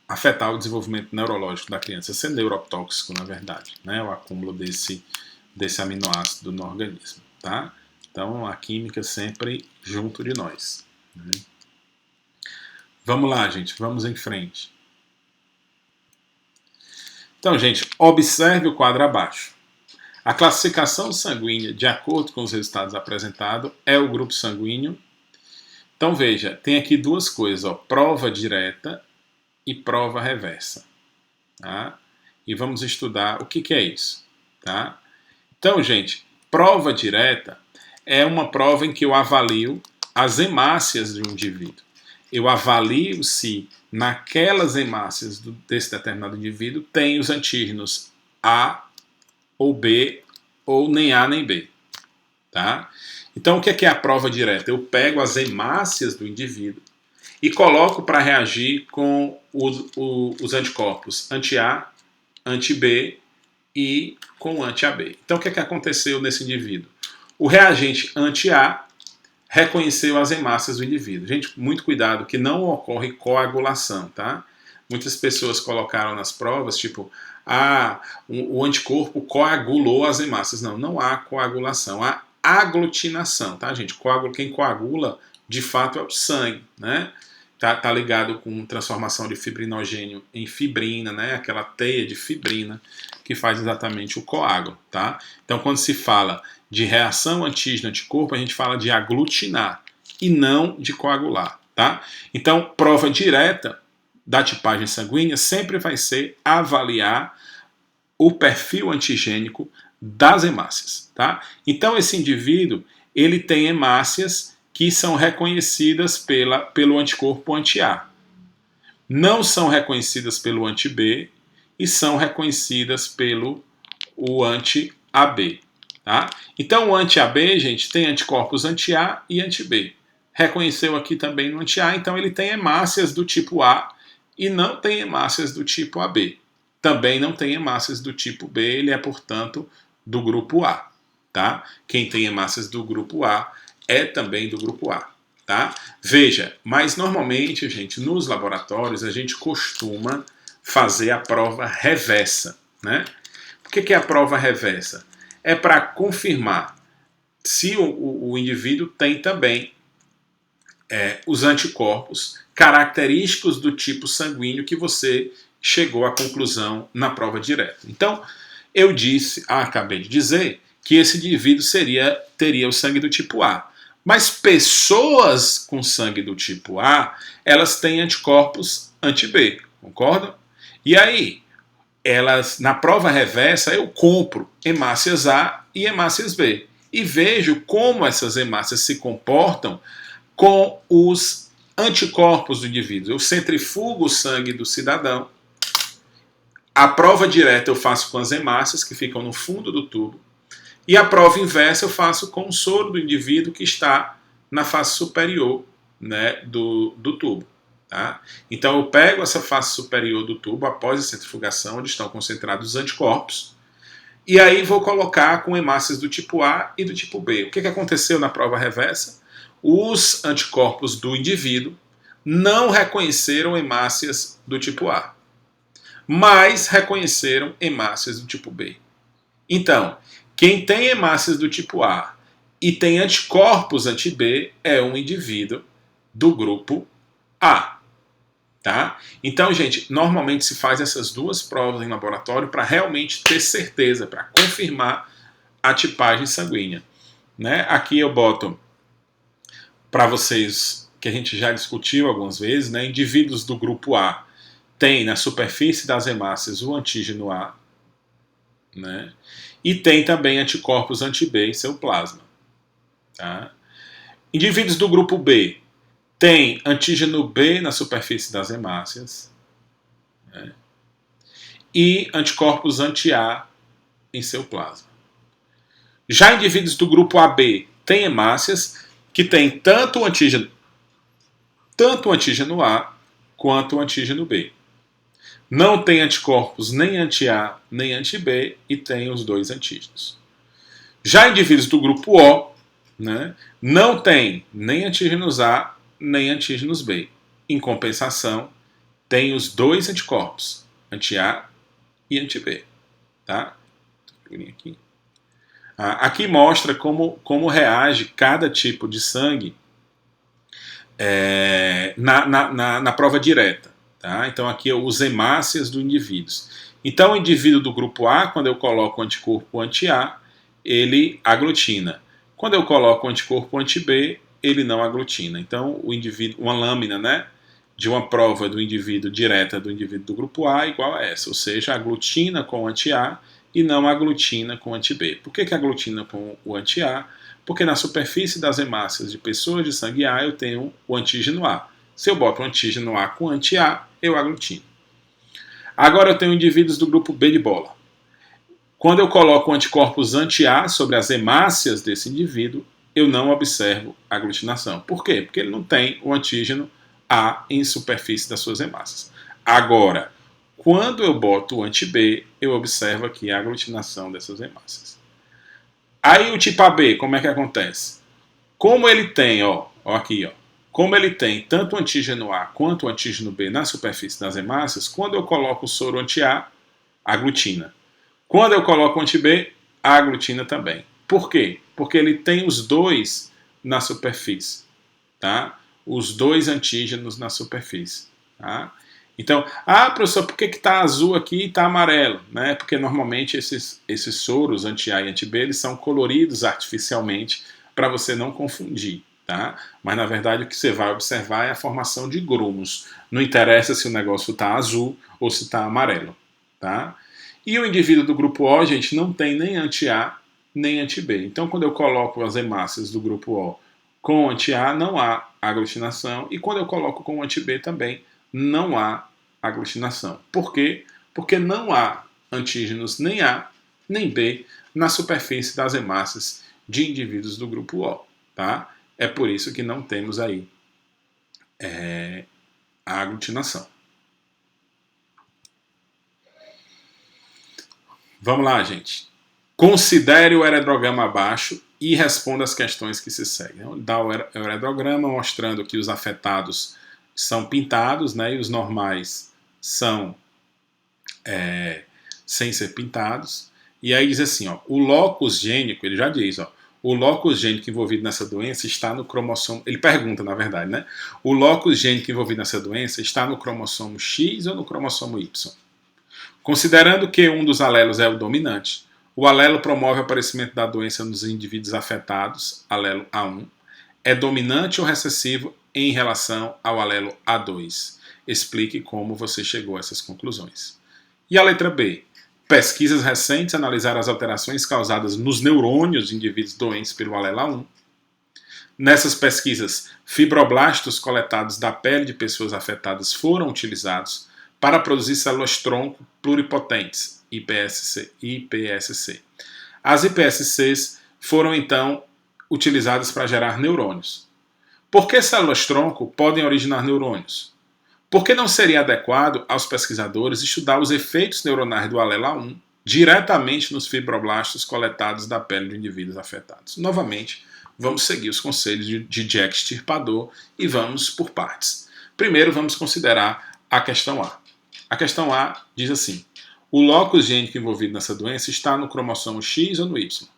afetar o desenvolvimento neurológico da criança, ser neurotóxico, na verdade, né? O acúmulo desse aminoácido no organismo, tá? Então, a química sempre junto de nós, né? Vamos lá, gente, vamos em frente. Então, gente, observe o quadro abaixo. A classificação sanguínea, de acordo com os resultados apresentados, é o grupo sanguíneo. Então, veja, tem aqui duas coisas, ó, prova direta e prova reversa. Tá? E vamos estudar o que é isso. Tá? Então, gente, prova direta é uma prova em que eu avalio as hemácias de um indivíduo. Eu avalio se naquelas hemácias desse determinado indivíduo tem os antígenos A ou B, ou nem A nem B. Tá? Então, o que é a prova direta? Eu pego as hemácias do indivíduo e coloco para reagir com os anticorpos anti-A, anti-B e com anti-AB. Então, o que aconteceu nesse indivíduo? O reagente anti-A reconheceu as hemácias do indivíduo. Gente, muito cuidado que não ocorre coagulação, tá? Muitas pessoas colocaram nas provas, tipo, o anticorpo coagulou as hemácias. Não, não há coagulação, há aglutinação, tá, gente? Quem coagula, de fato, é o sangue, né? Tá ligado com transformação de fibrinogênio em fibrina, né? Aquela teia de fibrina que faz exatamente o coágulo, tá? Então, quando se fala de reação antígeno-anticorpo, a gente fala de aglutinar e não de coagular, tá? Então, prova direta da tipagem sanguínea sempre vai ser avaliar o perfil antigênico das hemácias, tá? Então, esse indivíduo, ele tem hemácias que são reconhecidas pelo anticorpo anti-A. Não são reconhecidas pelo anti-B e são reconhecidas pelo anti-AB. Tá? Então, o anti-AB, gente, tem anticorpos anti-A e anti-B. Reconheceu aqui também no anti-A, então ele tem hemácias do tipo A e não tem hemácias do tipo AB. Também não tem hemácias do tipo B, ele é, portanto, do grupo A. Tá? Quem tem hemácias do grupo A é também do grupo A, tá? Veja, mas normalmente, gente, nos laboratórios a gente costuma fazer a prova reversa, né? O que é a prova reversa? É para confirmar se o indivíduo tem também os anticorpos característicos do tipo sanguíneo que você chegou à conclusão na prova direta. Então, eu acabei de dizer que esse indivíduo teria o sangue do tipo A. Mas pessoas com sangue do tipo A, elas têm anticorpos anti-B, concordam? E aí, na prova reversa, eu compro hemácias A e hemácias B. E vejo como essas hemácias se comportam com os anticorpos do indivíduo. Eu centrifugo o sangue do cidadão. A prova direta eu faço com as hemácias que ficam no fundo do tubo. E a prova inversa eu faço com o soro do indivíduo que está na face superior, né, do tubo. Tá? Então eu pego essa face superior do tubo após a centrifugação, onde estão concentrados os anticorpos, e aí vou colocar com hemácias do tipo A e do tipo B. O que aconteceu na prova reversa? Os anticorpos do indivíduo não reconheceram hemácias do tipo A, mas reconheceram hemácias do tipo B. Então, quem tem hemácias do tipo A e tem anticorpos anti-B é um indivíduo do grupo A. Tá? Então, gente, normalmente se faz essas duas provas em laboratório para realmente ter certeza, para confirmar a tipagem sanguínea. Né? Aqui eu boto para vocês, que a gente já discutiu algumas vezes, né? Indivíduos do grupo A têm na superfície das hemácias o antígeno A, né? E tem também anticorpos anti-B em seu plasma. Tá? Indivíduos do grupo B têm antígeno B na superfície das hemácias, né? E anticorpos anti-A em seu plasma. Já indivíduos do grupo AB têm hemácias que têm tanto o antígeno A quanto o antígeno B. Não tem anticorpos nem anti-A nem anti-B e tem os dois antígenos. Já indivíduos do grupo O, né, não tem nem antígenos A nem antígenos B. Em compensação, tem os dois anticorpos, anti-A e anti-B. Tá? Aqui. Aqui mostra como reage cada tipo de sangue na prova direta. Tá? Então aqui os hemácias do indivíduo. Então o indivíduo do grupo A, quando eu coloco o anticorpo anti-A, ele aglutina. Quando eu coloco o anticorpo anti-B, ele não aglutina. Então o indivíduo, uma lâmina, né, de uma prova do indivíduo direta do indivíduo do grupo A é igual a essa, ou seja, aglutina com o anti-A e não aglutina com o anti-B. Por que aglutina com o anti-A? Porque na superfície das hemácias de pessoas de sangue A eu tenho o antígeno A. Se eu boto o antígeno A com anti-A, eu aglutino. Agora eu tenho indivíduos do grupo B de bola. Quando eu coloco anticorpos anti-A sobre as hemácias desse indivíduo, eu não observo aglutinação. Por quê? Porque ele não tem o antígeno A em superfície das suas hemácias. Agora, quando eu boto o anti-B, eu observo aqui a aglutinação dessas hemácias. Aí o tipo AB, como é que acontece? Como ele tem, aqui, como ele tem tanto o antígeno A quanto o antígeno B na superfície das hemácias, quando eu coloco o soro anti-A, aglutina. Quando eu coloco o anti-B, aglutina também. Por quê? Porque ele tem os dois na superfície, tá? Os dois antígenos na superfície, tá? Então, professor, por que está azul aqui e está amarelo? Né? Porque normalmente esses soros anti-A e anti-B eles são coloridos artificialmente para você não confundir. Tá? Mas na verdade o que você vai observar é a formação de grumos. Não interessa se o negócio está azul ou se está amarelo. Tá? E o indivíduo do grupo O, gente, não tem nem anti-A nem anti-B. Então, quando eu coloco as hemácias do grupo O com anti-A, não há aglutinação. E quando eu coloco com anti-B também, não há aglutinação. Por quê? Porque não há antígenos nem A nem B na superfície das hemácias de indivíduos do grupo O. Tá? É por isso que não temos aí a aglutinação. Vamos lá, gente. Considere o heredograma abaixo e responda as questões que se seguem. Dá o heredograma mostrando que os afetados são pintados, né, e os normais são sem ser pintados. E aí diz assim, o locus gênico, ele já diz, o locus gênico envolvido nessa doença está no cromossomo... Ele pergunta, na verdade, né? O locus gênico envolvido nessa doença está no cromossomo X ou no cromossomo Y? Considerando que um dos alelos é o dominante, o alelo promove o aparecimento da doença nos indivíduos afetados, alelo A1, é dominante ou recessivo em relação ao alelo A2. Explique como você chegou a essas conclusões. E a letra B? Pesquisas recentes analisaram as alterações causadas nos neurônios de indivíduos doentes pelo alelo A1. Nessas pesquisas, fibroblastos coletados da pele de pessoas afetadas foram utilizados para produzir células-tronco pluripotentes, IPSC. As IPSCs foram, então, utilizadas para gerar neurônios. Por que células-tronco podem originar neurônios? Por que não seria adequado aos pesquisadores estudar os efeitos neuronais do alelo A1 diretamente nos fibroblastos coletados da pele de indivíduos afetados? Novamente, vamos seguir os conselhos de Jack Extirpador e vamos por partes. Primeiro, vamos considerar a questão A. A questão A diz assim: o locus gênico envolvido nessa doença está no cromossomo X ou no Y?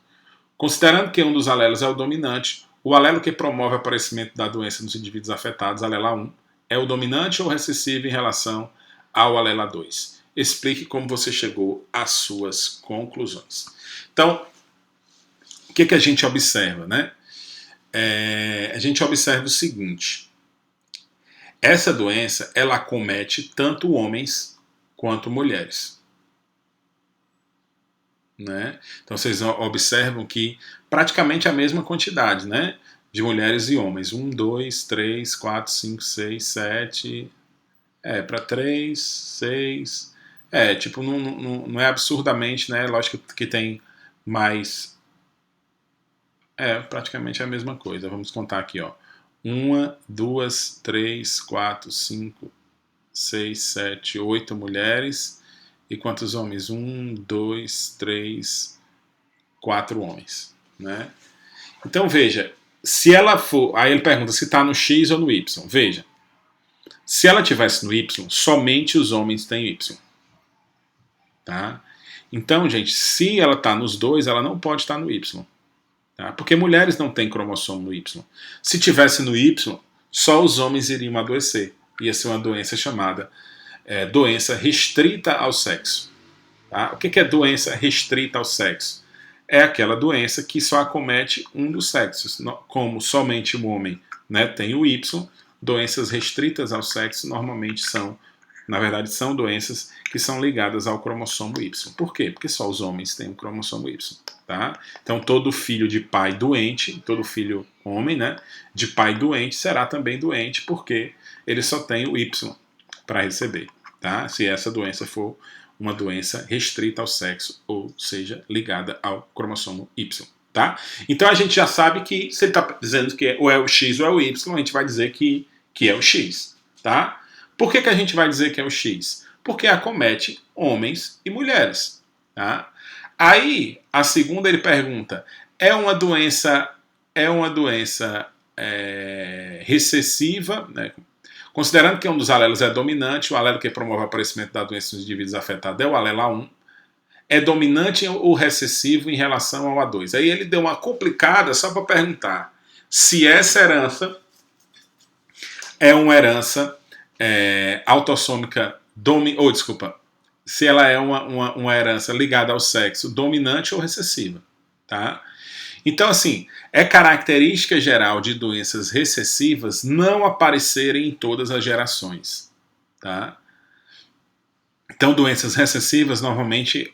Considerando que um dos alelos é o dominante, o alelo que promove o aparecimento da doença nos indivíduos afetados, alelo A1, é o dominante ou recessivo em relação ao alelo A2? Explique como você chegou às suas conclusões. Então, o que a gente observa, né? A gente observa o seguinte: essa doença ela acomete tanto homens quanto mulheres, né? Então vocês observam que praticamente a mesma quantidade, né, de mulheres e homens. 1, 2, 3, 4, 5, 6, 7. Para 3, 6. Tipo, não é absurdamente, né? Lógico que tem mais. Praticamente a mesma coisa. Vamos contar aqui, ó. 1, 2, 3, 4, 5, 6, 7, 8 mulheres. E quantos homens? 1, 2, 3, 4 homens, né? Então veja, se ela for. Aí ele pergunta se está no X ou no Y. Veja, se ela tivesse no Y, somente os homens têm Y. Tá? Então, gente, se ela está nos dois, ela não pode estar no Y. Tá? Porque mulheres não têm cromossomo no Y. Se tivesse no Y, só os homens iriam adoecer. Ia ser uma doença chamada doença restrita ao sexo. Tá? O que é doença restrita ao sexo? É aquela doença que só acomete um dos sexos. Como somente o homem, né, tem o Y, doenças restritas ao sexo normalmente são, na verdade, são doenças que são ligadas ao cromossomo Y. Por quê? Porque só os homens têm o cromossomo Y. Tá? Então todo filho de pai doente, todo filho homem, né, de pai doente será também doente porque ele só tem o Y para receber. Tá? Se essa doença for uma doença restrita ao sexo, ou seja, ligada ao cromossomo Y. Tá? Então a gente já sabe que se ele está dizendo que ou é o X ou é o Y, a gente vai dizer que é o X. Tá? Por que a gente vai dizer que é o X? Porque acomete homens e mulheres. Tá? Aí, a segunda ele pergunta, é uma doença recessiva, né? Considerando que um dos alelos é dominante, o alelo que promove o aparecimento da doença nos indivíduos afetados é o alelo A1, é dominante ou recessivo em relação ao A2. Aí ele deu uma complicada só para perguntar se essa herança é uma herança autossômica, se ela é uma herança ligada ao sexo dominante ou recessiva. Tá? Então, assim, é característica geral de doenças recessivas não aparecerem em todas as gerações. Tá? Então, doenças recessivas, normalmente,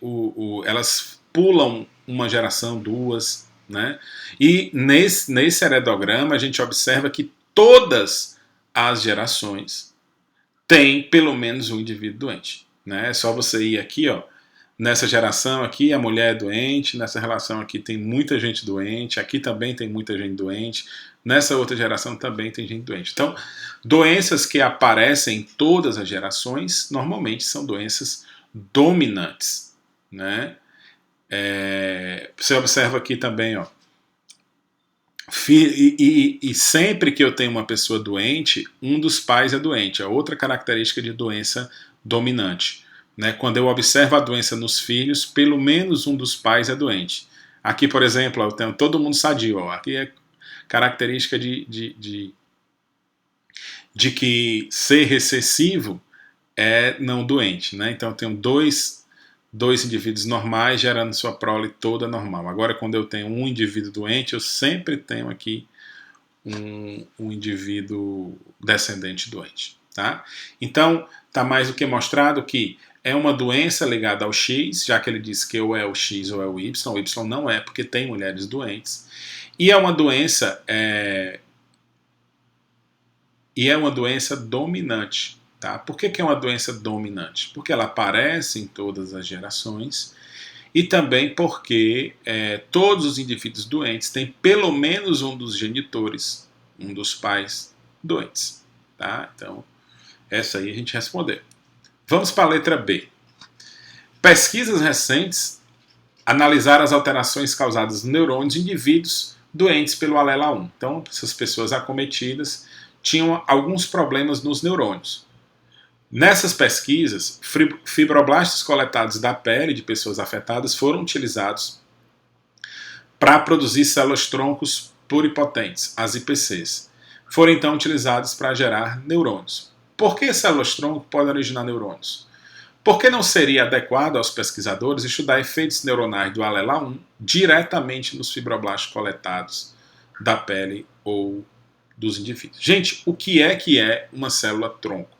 elas pulam uma geração, duas, né? E nesse heredograma, a gente observa que todas as gerações têm pelo menos um indivíduo doente. Né? É só você ir aqui, ó. Nessa geração aqui a mulher é doente, nessa relação aqui tem muita gente doente, aqui também tem muita gente doente, nessa outra geração também tem gente doente. Então, doenças que aparecem em todas as gerações normalmente são doenças dominantes. Né? Você observa aqui também, ó. E sempre que eu tenho uma pessoa doente, um dos pais é doente. É outra característica de doença dominante. Né? Quando eu observo a doença nos filhos, pelo menos um dos pais é doente. Aqui, por exemplo, eu tenho todo mundo sadio. Ó. Aqui é característica de que ser recessivo é não doente. Né? Então eu tenho dois indivíduos normais gerando sua prole toda normal. Agora, quando eu tenho um indivíduo doente, eu sempre tenho aqui um indivíduo descendente doente. Tá? Então, está mais do que mostrado que é uma doença ligada ao X, já que ele disse que ou é o X ou é o Y não é, porque tem mulheres doentes. E é uma doença dominante. Tá? Por que é uma doença dominante? Porque ela aparece em todas as gerações e também porque todos os indivíduos doentes têm pelo menos um dos genitores, um dos pais doentes. Tá? Então, essa aí a gente respondeu. Vamos para a letra B. Pesquisas recentes analisaram as alterações causadas nos neurônios de indivíduos doentes pelo alelo A1. Então, essas pessoas acometidas tinham alguns problemas nos neurônios. Nessas pesquisas, fibroblastos coletados da pele de pessoas afetadas foram utilizados para produzir células troncos pluripotentes, as IPCs. foram então utilizados para gerar neurônios. Por que células-tronco podem originar neurônios? Por que não seria adequado aos pesquisadores estudar efeitos neuronais do alelo 1 diretamente nos fibroblastos coletados da pele ou dos indivíduos? Gente, o que é uma célula-tronco?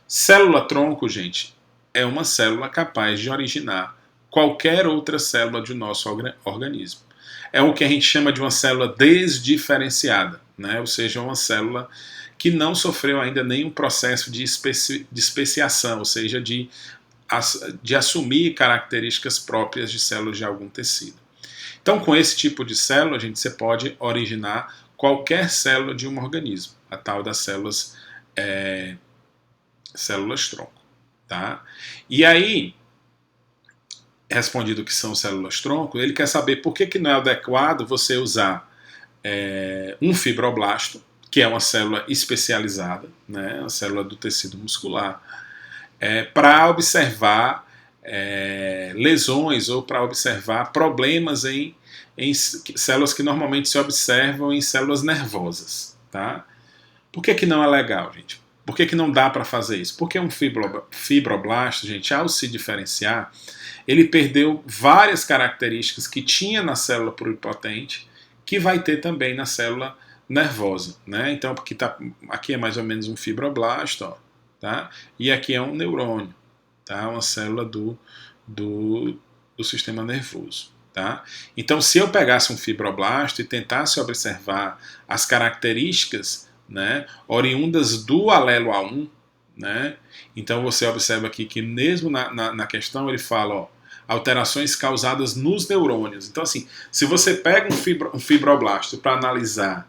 Célula-tronco, gente, é uma célula capaz de originar qualquer outra célula do nosso organismo. É o que a gente chama de uma célula desdiferenciada, né? Ou seja, uma célula que não sofreu ainda nenhum processo de especiação, ou seja, de assumir características próprias de células de algum tecido. Então, com esse tipo de célula, você pode originar qualquer célula de um organismo, a tal das células-tronco. Tá? E aí, respondido que são células-tronco, ele quer saber por que não é adequado você usar um fibroblasto, que é uma célula especializada, né, uma célula do tecido muscular, para observar lesões ou para observar problemas em células que normalmente se observam em células nervosas. Tá? Por que não é legal, gente? Por que não dá para fazer isso? Porque um fibroblasto, gente, ao se diferenciar, ele perdeu várias características que tinha na célula pluripotente, que vai ter também na célula nervosa. Né? Então, porque aqui é mais ou menos um fibroblasto, ó, tá? E aqui é um neurônio, tá? Uma célula do sistema nervoso. Tá? Então, se eu pegasse um fibroblasto e tentasse observar as características, né, oriundas do alelo A1, né, então você observa aqui que mesmo na questão ele fala, ó, alterações causadas nos neurônios. Então, assim, se você pega um fibroblasto para analisar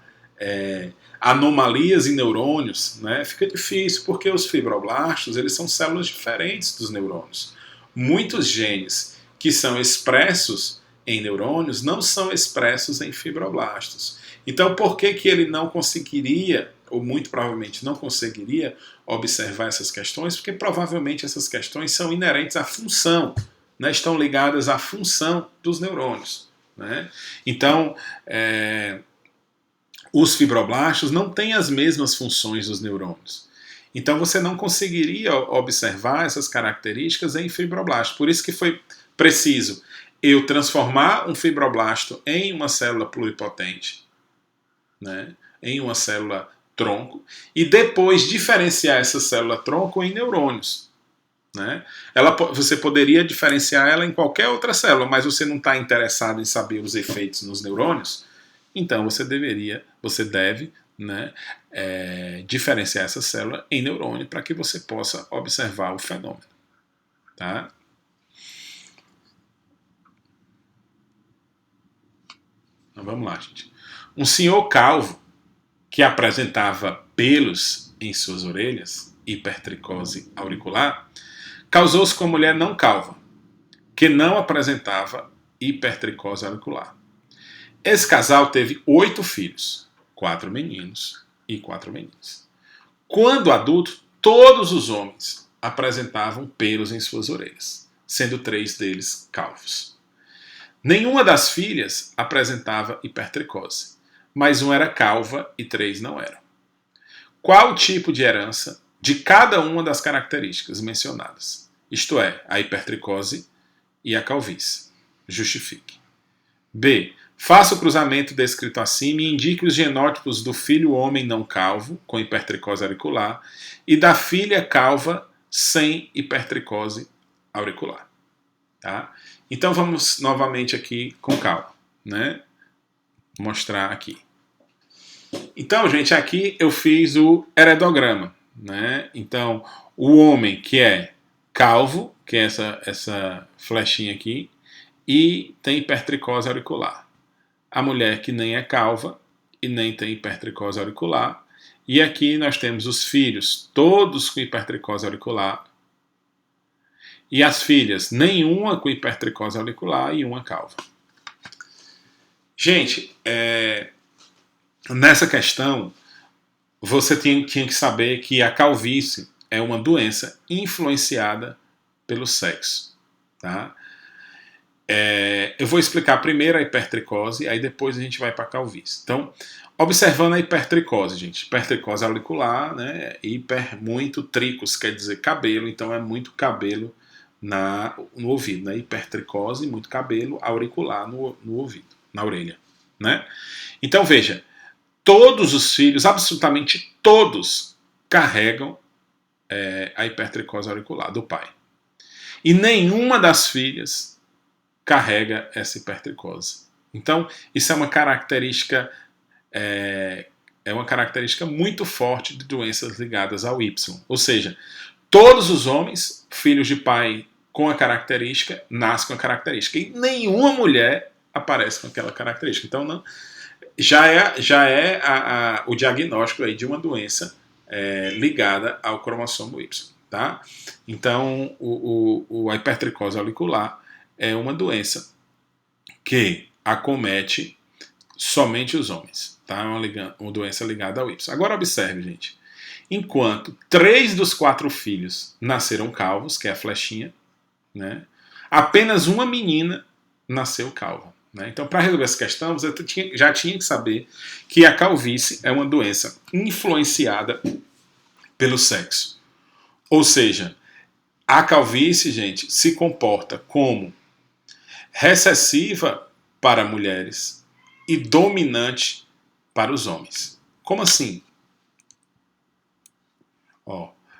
anomalias em neurônios, né, fica difícil, porque os fibroblastos eles são células diferentes dos neurônios. Muitos genes que são expressos em neurônios não são expressos em fibroblastos. Então, por que ele não conseguiria, ou muito provavelmente não conseguiria, observar essas questões? Porque provavelmente essas questões são inerentes à função, né? Estão ligadas à função dos neurônios. Né? Então, os fibroblastos não têm as mesmas funções dos neurônios. Então, você não conseguiria observar essas características em fibroblastos. Por isso que foi preciso eu transformar um fibroblasto em uma célula pluripotente, né, em uma célula tronco, e depois diferenciar essa célula tronco em neurônios. Né? Você poderia diferenciar ela em qualquer outra célula, mas você não está interessado em saber os efeitos nos neurônios, então você deve, né, diferenciar essa célula em neurônio para que você possa observar o fenômeno. Tá? Então, vamos lá, gente. Um senhor calvo que apresentava pelos em suas orelhas, hipertricose auricular, casou-se com uma mulher não calva, que não apresentava hipertricose auricular. Esse casal teve 8 filhos, 4 meninos e 4 meninas. Quando adulto, todos os homens apresentavam pelos em suas orelhas, sendo 3 deles calvos. Nenhuma das filhas apresentava hipertricose, mas uma era calva e 3 não eram. Qual o tipo de herança de cada uma das características mencionadas? Isto é, a hipertricose e a calvície. Justifique. B. Faça o cruzamento descrito acima e indique os genótipos do filho homem não calvo, com hipertricose auricular, e da filha calva sem hipertricose auricular. Tá? Então vamos novamente aqui com calma, né? Mostrar aqui. Então, gente, aqui eu fiz o heredograma, né? Então, o homem que é calvo, que é essa flechinha aqui, e tem hipertricose auricular. A mulher que nem é calva e nem tem hipertricose auricular. E aqui nós temos os filhos, todos com hipertricose auricular. E as filhas, nenhuma com hipertricose auricular e uma calva. Gente, nessa questão, você tinha que saber que a calvície é uma doença influenciada pelo sexo. Tá? Eu vou explicar primeiro a hipertricose, aí depois a gente vai para a calvície. Então, observando a hipertricose, gente. Hipertricose auricular, né? Hiper, muito, tricos quer dizer cabelo, então é muito cabelo no ouvido, né? Hipertricose, muito cabelo auricular no ouvido, na orelha, né? Então, veja, todos os filhos, absolutamente todos, carregam a hipertricose auricular do pai. E nenhuma das filhas carrega essa hipertricose. Então, isso é uma característica uma característica muito forte de doenças ligadas ao Y. Ou seja, todos os homens, filhos de pai com a característica, nascem com a característica. E nenhuma mulher aparece com aquela característica. Então, não, já é o diagnóstico aí de uma doença ligada ao cromossomo Y. Tá? Então, a hipertricose auricular é uma doença que acomete somente os homens. Tá? É uma doença ligada ao Y. Agora observe, gente. Enquanto 3 dos 4 filhos nasceram calvos, que é a flechinha, né? Apenas uma menina nasceu calva. Né? Então, para resolver essa questão, você já tinha que saber que a calvície é uma doença influenciada pelo sexo. Ou seja, a calvície, gente, se comporta como recessiva para mulheres e dominante para os homens. Como assim?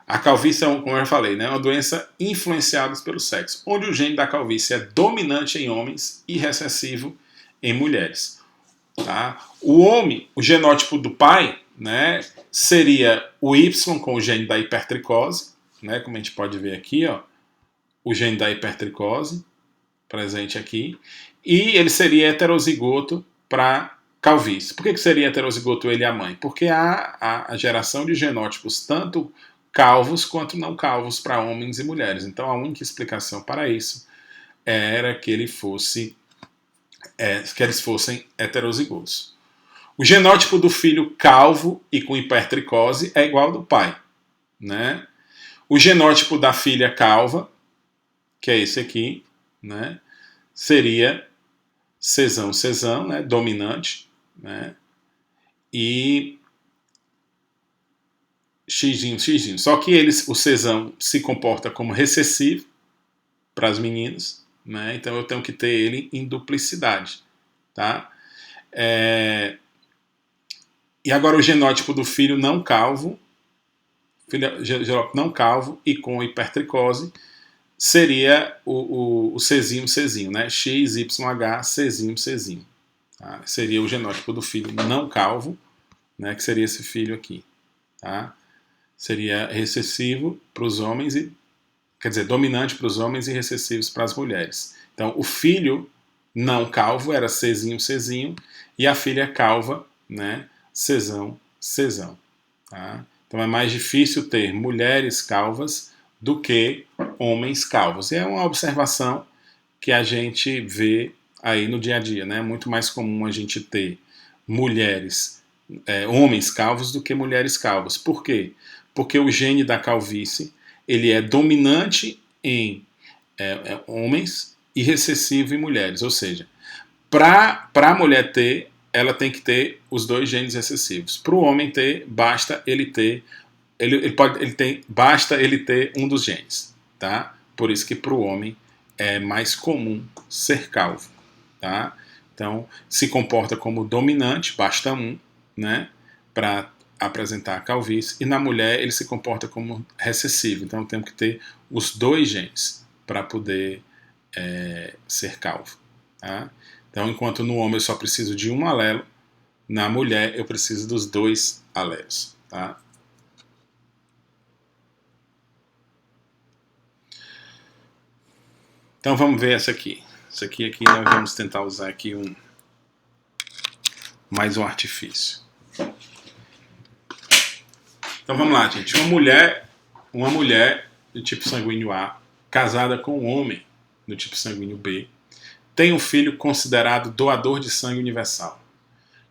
A calvície é, como eu já falei, né, uma doença influenciada pelo sexo, onde o gene da calvície é dominante em homens e recessivo em mulheres. Tá? O homem, o genótipo do pai, né, seria o Y com o gene da hipertricose, né, como a gente pode ver aqui, ó, o gene da hipertricose presente aqui, e ele seria heterozigoto para calvície. Por que seria heterozigoto ele e a mãe? Porque há a geração de genótipos tanto calvos quanto não calvos para homens e mulheres. Então a única explicação para isso era que eles fossem heterozigotos. O genótipo do filho calvo e com hipertricose é igual ao do pai, né? O genótipo da filha calva, que é esse aqui, né, seria cesão, né, dominante, né, e xzinho. Só que o cesão se comporta como recessivo para as meninas, né, então eu tenho que ter ele em duplicidade. Tá? E agora o genótipo do filho não calvo, e com hipertricose, seria o Czinho, né? XYH, Czinho. Tá? Seria o genótipo do filho não calvo, né? Que seria esse filho aqui. Tá? Seria recessivo para os homens, quer dizer, dominante para os homens e recessivos para as mulheres. Então, o filho não calvo era Czinho, e a filha calva, né? Cesão. Tá? Então, é mais difícil ter mulheres calvas do que homens calvos. E é uma observação que a gente vê aí no dia a dia, né? É muito mais comum a gente ter homens calvos do que mulheres calvas. Por quê? Porque o gene da calvície ele é dominante em homens e recessivo em mulheres. Ou seja, para a mulher ter, ela tem que ter os dois genes recessivos. Para o homem ter, basta ele ter um dos genes, tá? Por isso que para o homem é mais comum ser calvo, tá? Então, se comporta como dominante, basta um, né? Para apresentar a calvície. E na mulher ele se comporta como recessivo. Então, temos que ter os dois genes para poder ser calvo, tá? Então, enquanto no homem eu só preciso de um alelo, na mulher eu preciso dos dois alelos, tá? Então vamos ver essa aqui. Essa aqui nós vamos tentar usar aqui mais um artifício. Então vamos lá, gente. Uma mulher do tipo sanguíneo A, casada com um homem do tipo sanguíneo B, tem um filho considerado doador de sangue universal.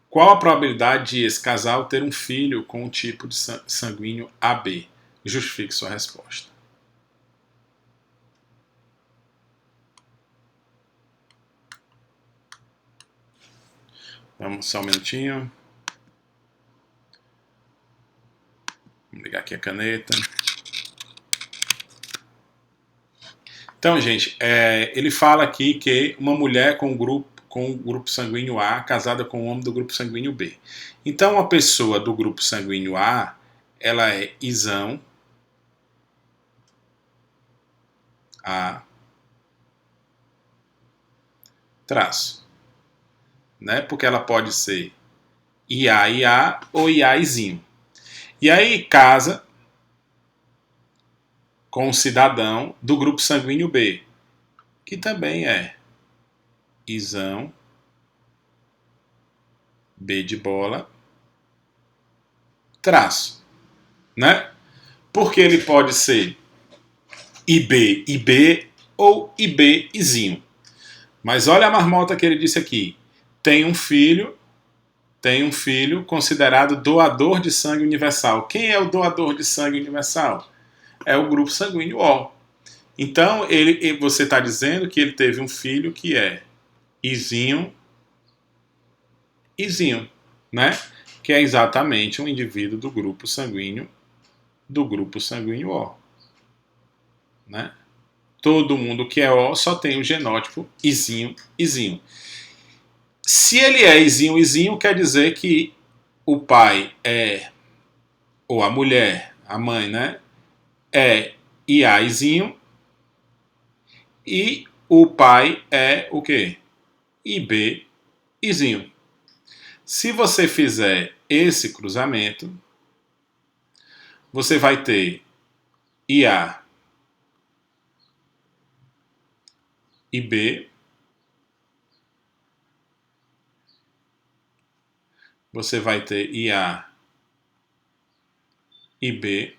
Qual a probabilidade de esse casal ter um filho com o tipo de sanguíneo AB? Justifique sua resposta. Vamos só um minutinho. Vamos ligar aqui a caneta. Então, gente, ele fala aqui que uma mulher com o grupo sanguíneo A casada com um homem do grupo sanguíneo B. Então, uma pessoa do grupo sanguíneo A, ela é isão A traço, né? Porque ela pode ser IA ou IAzinho. E aí casa com um cidadão do grupo sanguíneo B, que também é isão B de bola traço, né? Porque ele pode ser IB ou IBzinho. Mas olha a marmota que ele disse aqui. Tem um filho considerado doador de sangue universal. Quem é o doador de sangue universal? É o grupo sanguíneo O. Então, você está dizendo que ele teve um filho que é Izinho, né? Que é exatamente um indivíduo do grupo sanguíneo O, né? Todo mundo que é O só tem o genótipo Izinho. Se ele é Izinho, quer dizer que o pai é, ou a mulher, a mãe, né? É IAzinho e o pai é o quê? IBzinho. Se você fizer esse cruzamento, você vai ter IA e B. Você vai ter IA e B.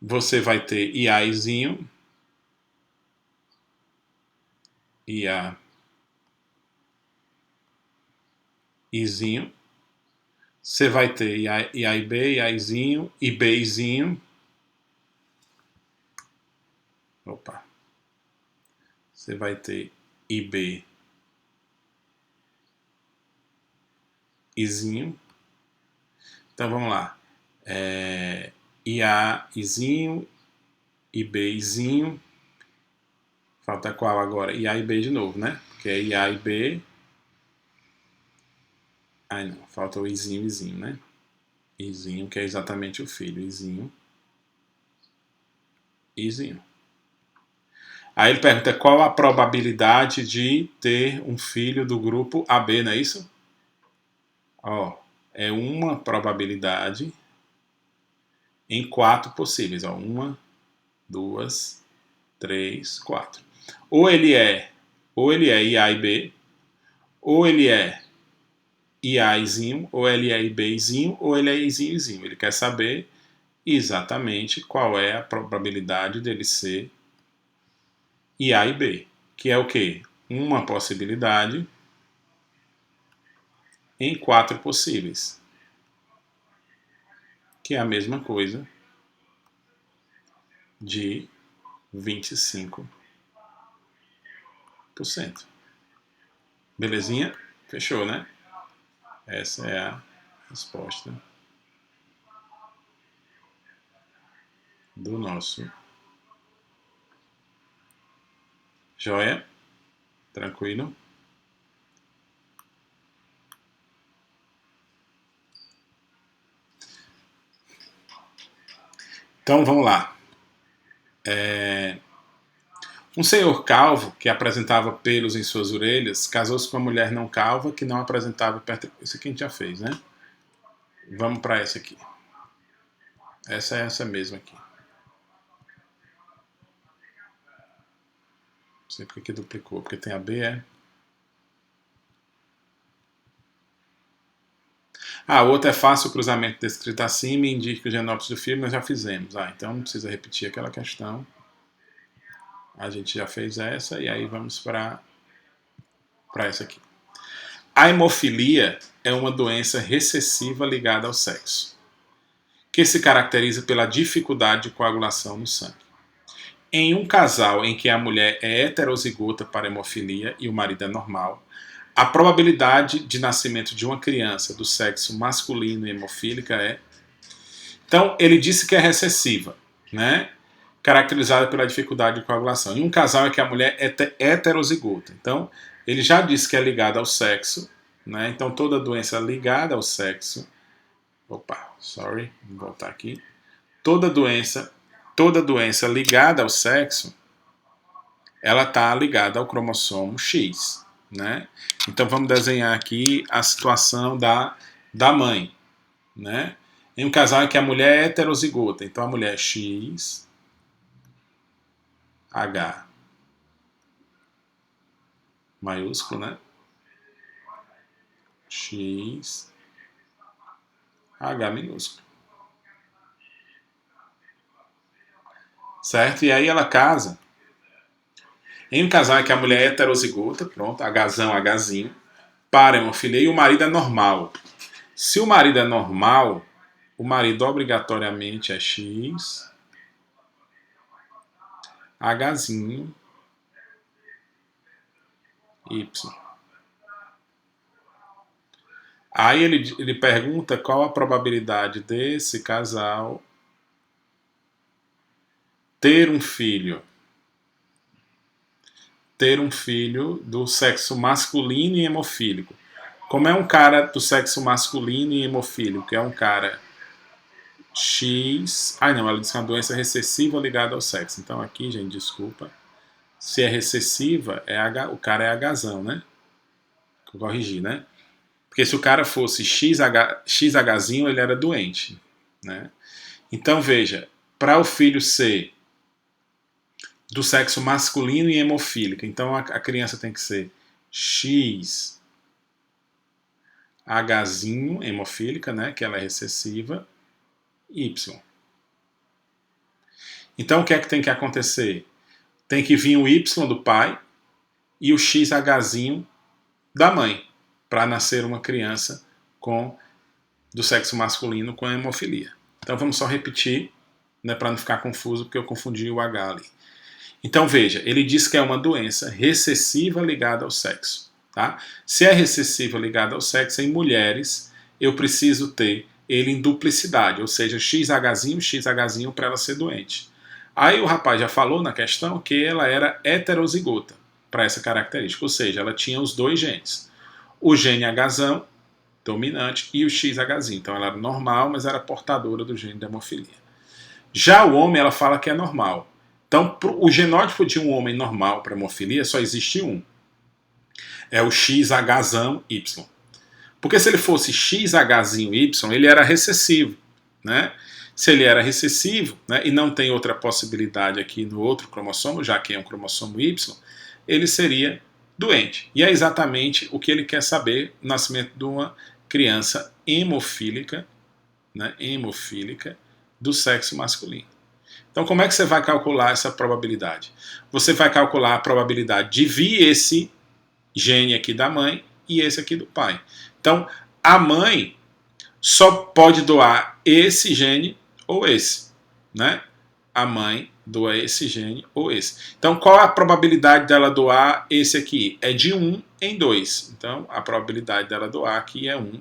Você vai ter IAzinho. IA Izinho. Você vai ter IA e B, IAzinho e Bzinho. Opa. Você vai ter IB Izinho. Então vamos lá. IAzinho, IBzinho. Falta qual agora? IA e B de novo, né? Porque é IA e B. Ai não, falta o Izinho, né? Izinho, que é exatamente o filho. Izinho. Aí ele pergunta qual a probabilidade de ter um filho do grupo AB, não é isso? Ó, é uma probabilidade em 4 possíveis. Ó, 1, 2, 3, 4. Ou ele é IA e B, ou ele é IAzinho, ou ele é IBzinho, ou ele é Izinho. Ele quer saber exatamente qual é a probabilidade dele ser IA e B, que é o quê? Uma possibilidade em 4 possíveis, que é a mesma coisa de 25%. Belezinha? Fechou, né? Essa é a resposta do nosso joia. Tranquilo? Então vamos lá. Um senhor calvo que apresentava pelos em suas orelhas casou-se com uma mulher não calva que não apresentava perto. Isso aqui a gente já fez, né? Vamos para essa aqui. Essa é essa mesma aqui. Não sei porque que duplicou, porque tem a B, é. O outro é fácil, o cruzamento descrito acima e indica o genótipo do filho, nós já fizemos. Então não precisa repetir aquela questão. A gente já fez essa e aí vamos para essa aqui. A hemofilia é uma doença recessiva ligada ao sexo, que se caracteriza pela dificuldade de coagulação no sangue. Em um casal em que a mulher é heterozigota para hemofilia e o marido é normal, A probabilidade de nascimento de uma criança do sexo masculino e hemofílica é... Então, ele disse que é recessiva, né? Caracterizada pela dificuldade de coagulação. Em um casal é que a mulher é heterozigota. Então, ele já disse que é ligada ao sexo, né? Então, toda doença ligada ao sexo... Opa, sorry, vou voltar aqui. Toda doença ligada ao sexo, ela está ligada ao cromossomo X, né? Então, vamos desenhar aqui a situação da mãe, né? Em um casal em que a mulher é heterozigota, então a mulher é X, H maiúsculo, né? X, H minúsculo. Certo? E aí ela casa. Em um casal em que a mulher é heterozigota, pronto, Hzão, Hzinho, para hemofilia e o marido é normal. Se o marido é normal, o marido obrigatoriamente é X, Hzinho, Y. Aí ele pergunta qual a probabilidade desse casal ter um filho do sexo masculino e hemofílico. Como é um cara do sexo masculino e hemofílico, é um cara X... Ah, não, ela disse que é uma doença recessiva ligada ao sexo. Então aqui, gente, desculpa. Se é recessiva, o cara é Hzão, né? Vou corrigir, né? Porque se o cara fosse XHzinho, ele era doente, né? Então, veja, para o filho ser do sexo masculino e hemofílica, então a criança tem que ser XHzinho, hemofílica, né? Que ela é recessiva, Y. Então, o que é que tem que acontecer? Tem que vir o Y do pai e o XHzinho da mãe, para nascer uma criança do sexo masculino com hemofilia. Então vamos só repetir, né, para não ficar confuso, porque eu confundi o H ali. Então veja, ele diz que é uma doença recessiva ligada ao sexo. Tá? Se é recessiva ligada ao sexo, em mulheres, eu preciso ter ele em duplicidade, ou seja, XHzinho para ela ser doente. Aí o rapaz já falou na questão que ela era heterozigota para essa característica, ou seja, ela tinha os dois genes. O gene Hzão, dominante, e o XHzinho. Então ela era normal, mas era portadora do gene da hemofilia. Já o homem, ela fala que é normal. Então, o genótipo de um homem normal para hemofilia só existe um. É o XHzão Y. Porque se ele fosse XHzinho Y, ele era recessivo, né? Se ele era recessivo, né, e não tem outra possibilidade aqui no outro cromossomo, já que é um cromossomo Y, ele seria doente. E é exatamente o que ele quer saber no nascimento de uma criança hemofílica, né, hemofílica do sexo masculino. Então, como é que você vai calcular essa probabilidade? Você vai calcular a probabilidade de vir esse gene aqui da mãe e esse aqui do pai. Então, a mãe só pode doar esse gene ou esse, né? A mãe doa esse gene ou esse. Então, qual a probabilidade dela doar esse aqui? É de 1 em 2. Então, a probabilidade dela doar aqui é 1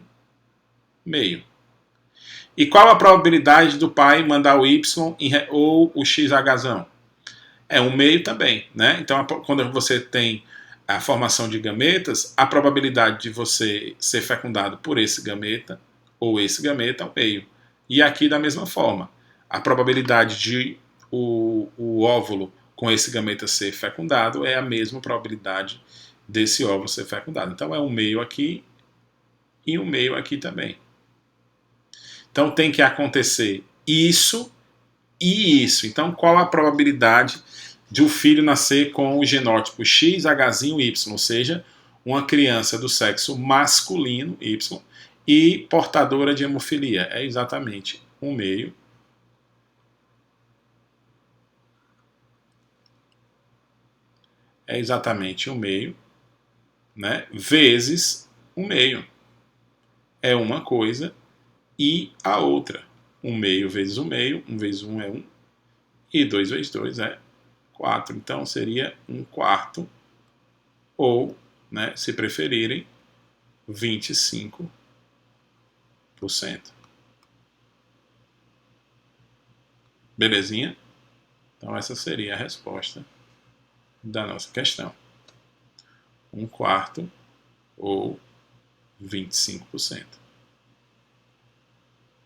meio. E qual a probabilidade do pai mandar o Y ou o XHzão? É 1 meio também, né? Então, quando você tem a formação de gametas, a probabilidade de você ser fecundado por esse gameta ou esse gameta é 1 meio. E aqui da mesma forma, a probabilidade de o óvulo com esse gameta ser fecundado é a mesma probabilidade desse óvulo ser fecundado. Então é 1 meio aqui e 1 meio aqui também. Então tem que acontecer isso e isso. Então qual a probabilidade de um filho nascer com o genótipo XHzinho Y, ou seja, uma criança do sexo masculino Y e portadora de hemofilia? É exatamente 1 meio. É exatamente 1 meio, né, vezes 1 meio. É uma coisa e a outra. 1 meio vezes 1 meio, 1 vezes 1 é 1, e 2 vezes 2 é 4. Então seria 1 quarto ou né? Se preferirem, 25%. Belezinha? Então essa seria a resposta da nossa questão. 1/4 ou 25%.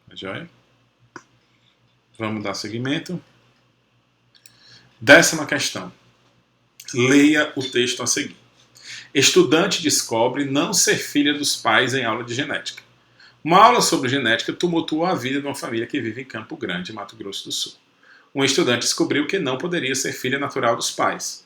Tá joia? Vamos dar seguimento. 10ª questão. Leia o texto a seguir. Estudante descobre não ser filha dos pais em aula de genética. Uma aula sobre genética tumultuou a vida de uma família que vive em Campo Grande, Mato Grosso do Sul. Um estudante descobriu que não poderia ser filha natural dos pais.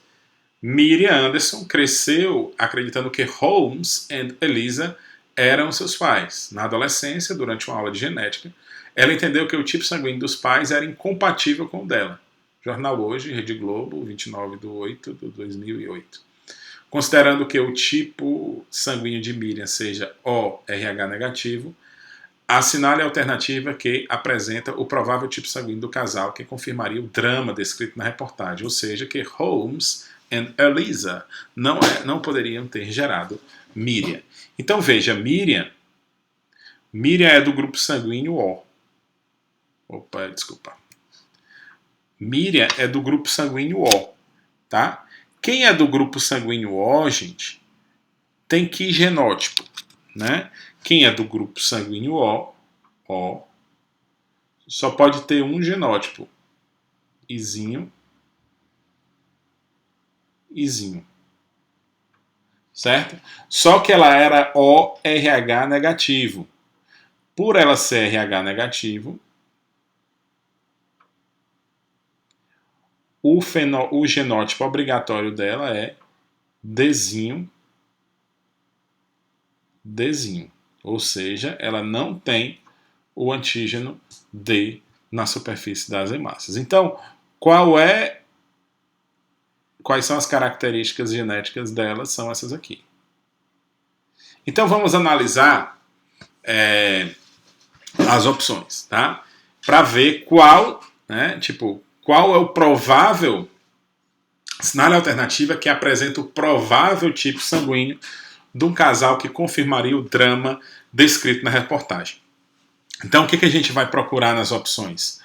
Miriam Anderson cresceu acreditando que Holmes e Elisa eram seus pais. Na adolescência, durante uma aula de genética, ela entendeu que o tipo sanguíneo dos pais era incompatível com o dela. Jornal Hoje, Rede Globo, 29/8/2008. Considerando que o tipo sanguíneo de Miriam seja O-RH negativo, assinale a alternativa que apresenta o provável tipo sanguíneo do casal, que confirmaria o drama descrito na reportagem, ou seja, que Holmes e Elisa não poderiam ter gerado Miriam. Então veja, Miriam é do grupo sanguíneo O. Miriam é do grupo sanguíneo O, tá? Quem é do grupo sanguíneo O, gente, tem que genótipo, né? Quem é do grupo sanguíneo O, só pode ter um genótipo, Izinho, certo? Só que ela era ORH negativo. Por ela ser RH negativo, o genótipo obrigatório dela é Dzinho. Ou seja, ela não tem o antígeno D na superfície das hemácias. Então, quais são as características genéticas dela? São essas aqui. Então, vamos analisar as opções, tá? Para ver qual é o provável sinal alternativa que apresenta o provável tipo sanguíneo de um casal que confirmaria o drama descrito na reportagem. Então, o que a gente vai procurar nas opções?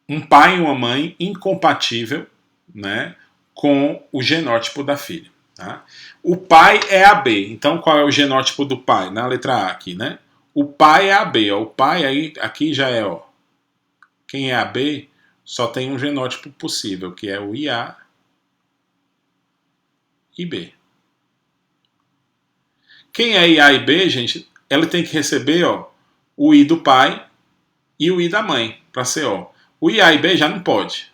Um pai e uma mãe incompatível, né, com o genótipo da filha. Tá? O pai é AB. Então, qual é o genótipo do pai? Na letra A aqui, né? O pai é AB. Ó. O pai aí, aqui já é, ó. Quem é AB só tem um genótipo possível, que é o IA e B. Quem é IA e B, gente, ela tem que receber, ó, o I do pai e o I da mãe, para ser O. O IA e B já não pode.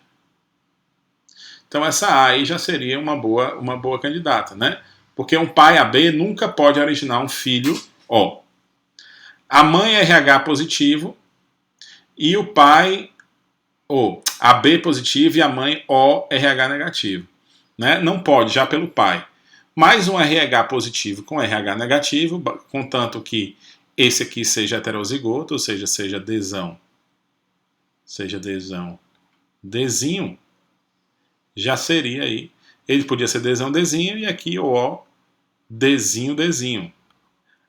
Então essa A aí já seria uma boa candidata, né? Porque um pai AB nunca pode originar um filho O. A mãe é RH positivo e o pai AB positivo e a mãe ORH negativo. Né? Não pode, já pelo pai. Mais um RH positivo com RH negativo, contanto que esse aqui seja heterozigoto, ou seja, seja Dzinho, já seria aí. Ele podia ser Dzinho e aqui o Dzinho.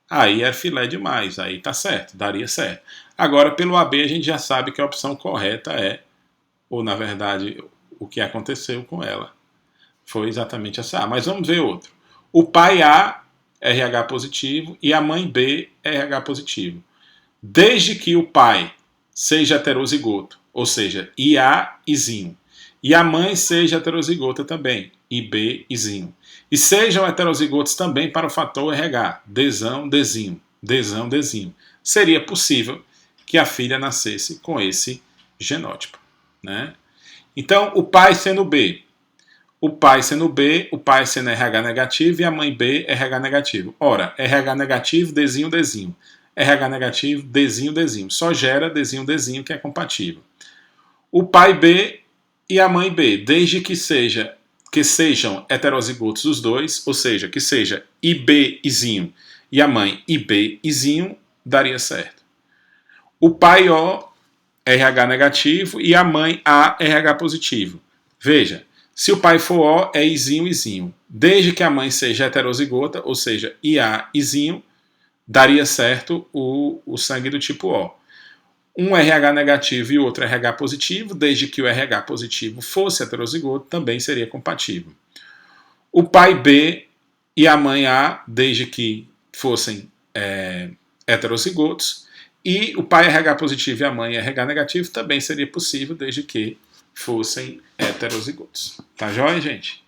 Aí é filé demais, aí tá certo, daria certo. Agora, pelo AB, a gente já sabe que a opção correta é, ou na verdade, o que aconteceu com ela foi exatamente essa A. Mas vamos ver outro. O pai A, RH positivo, e a mãe B, RH positivo. Desde que o pai seja heterozigoto, ou seja, IA e Zinho, e a mãe seja heterozigota também, IB e Zinho. E sejam heterozigotos também para o fator RH, Dzinho. Seria possível que a filha nascesse com esse genótipo. Né? Então, o pai sendo B, o pai sendo RH negativo e a mãe B, RH negativo. Ora, RH negativo, Dzinho. RH negativo, Dzinho. Só gera Dzinho, que é compatível. O pai B e a mãe B, desde que sejam heterozigotos os dois, ou seja, que seja IB e Zinho e a mãe IB e Zinho, daria certo. O pai O, RH negativo, e a mãe A, RH positivo. Veja, Se o pai for O, é Izinho, Izinho. Desde que a mãe seja heterozigota, ou seja, IA, Izinho, daria certo o sangue do tipo O. Um RH negativo e o outro RH positivo, desde que o RH positivo fosse heterozigoto, também seria compatível. O pai B e a mãe A, desde que fossem heterozigotos, e o pai RH positivo e a mãe RH negativo também seria possível, desde que fossem heterozigotos. Tá joia, gente?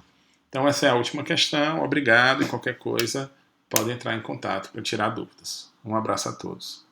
Então essa é a última questão. Obrigado e qualquer coisa pode entrar em contato para tirar dúvidas. Um abraço a todos.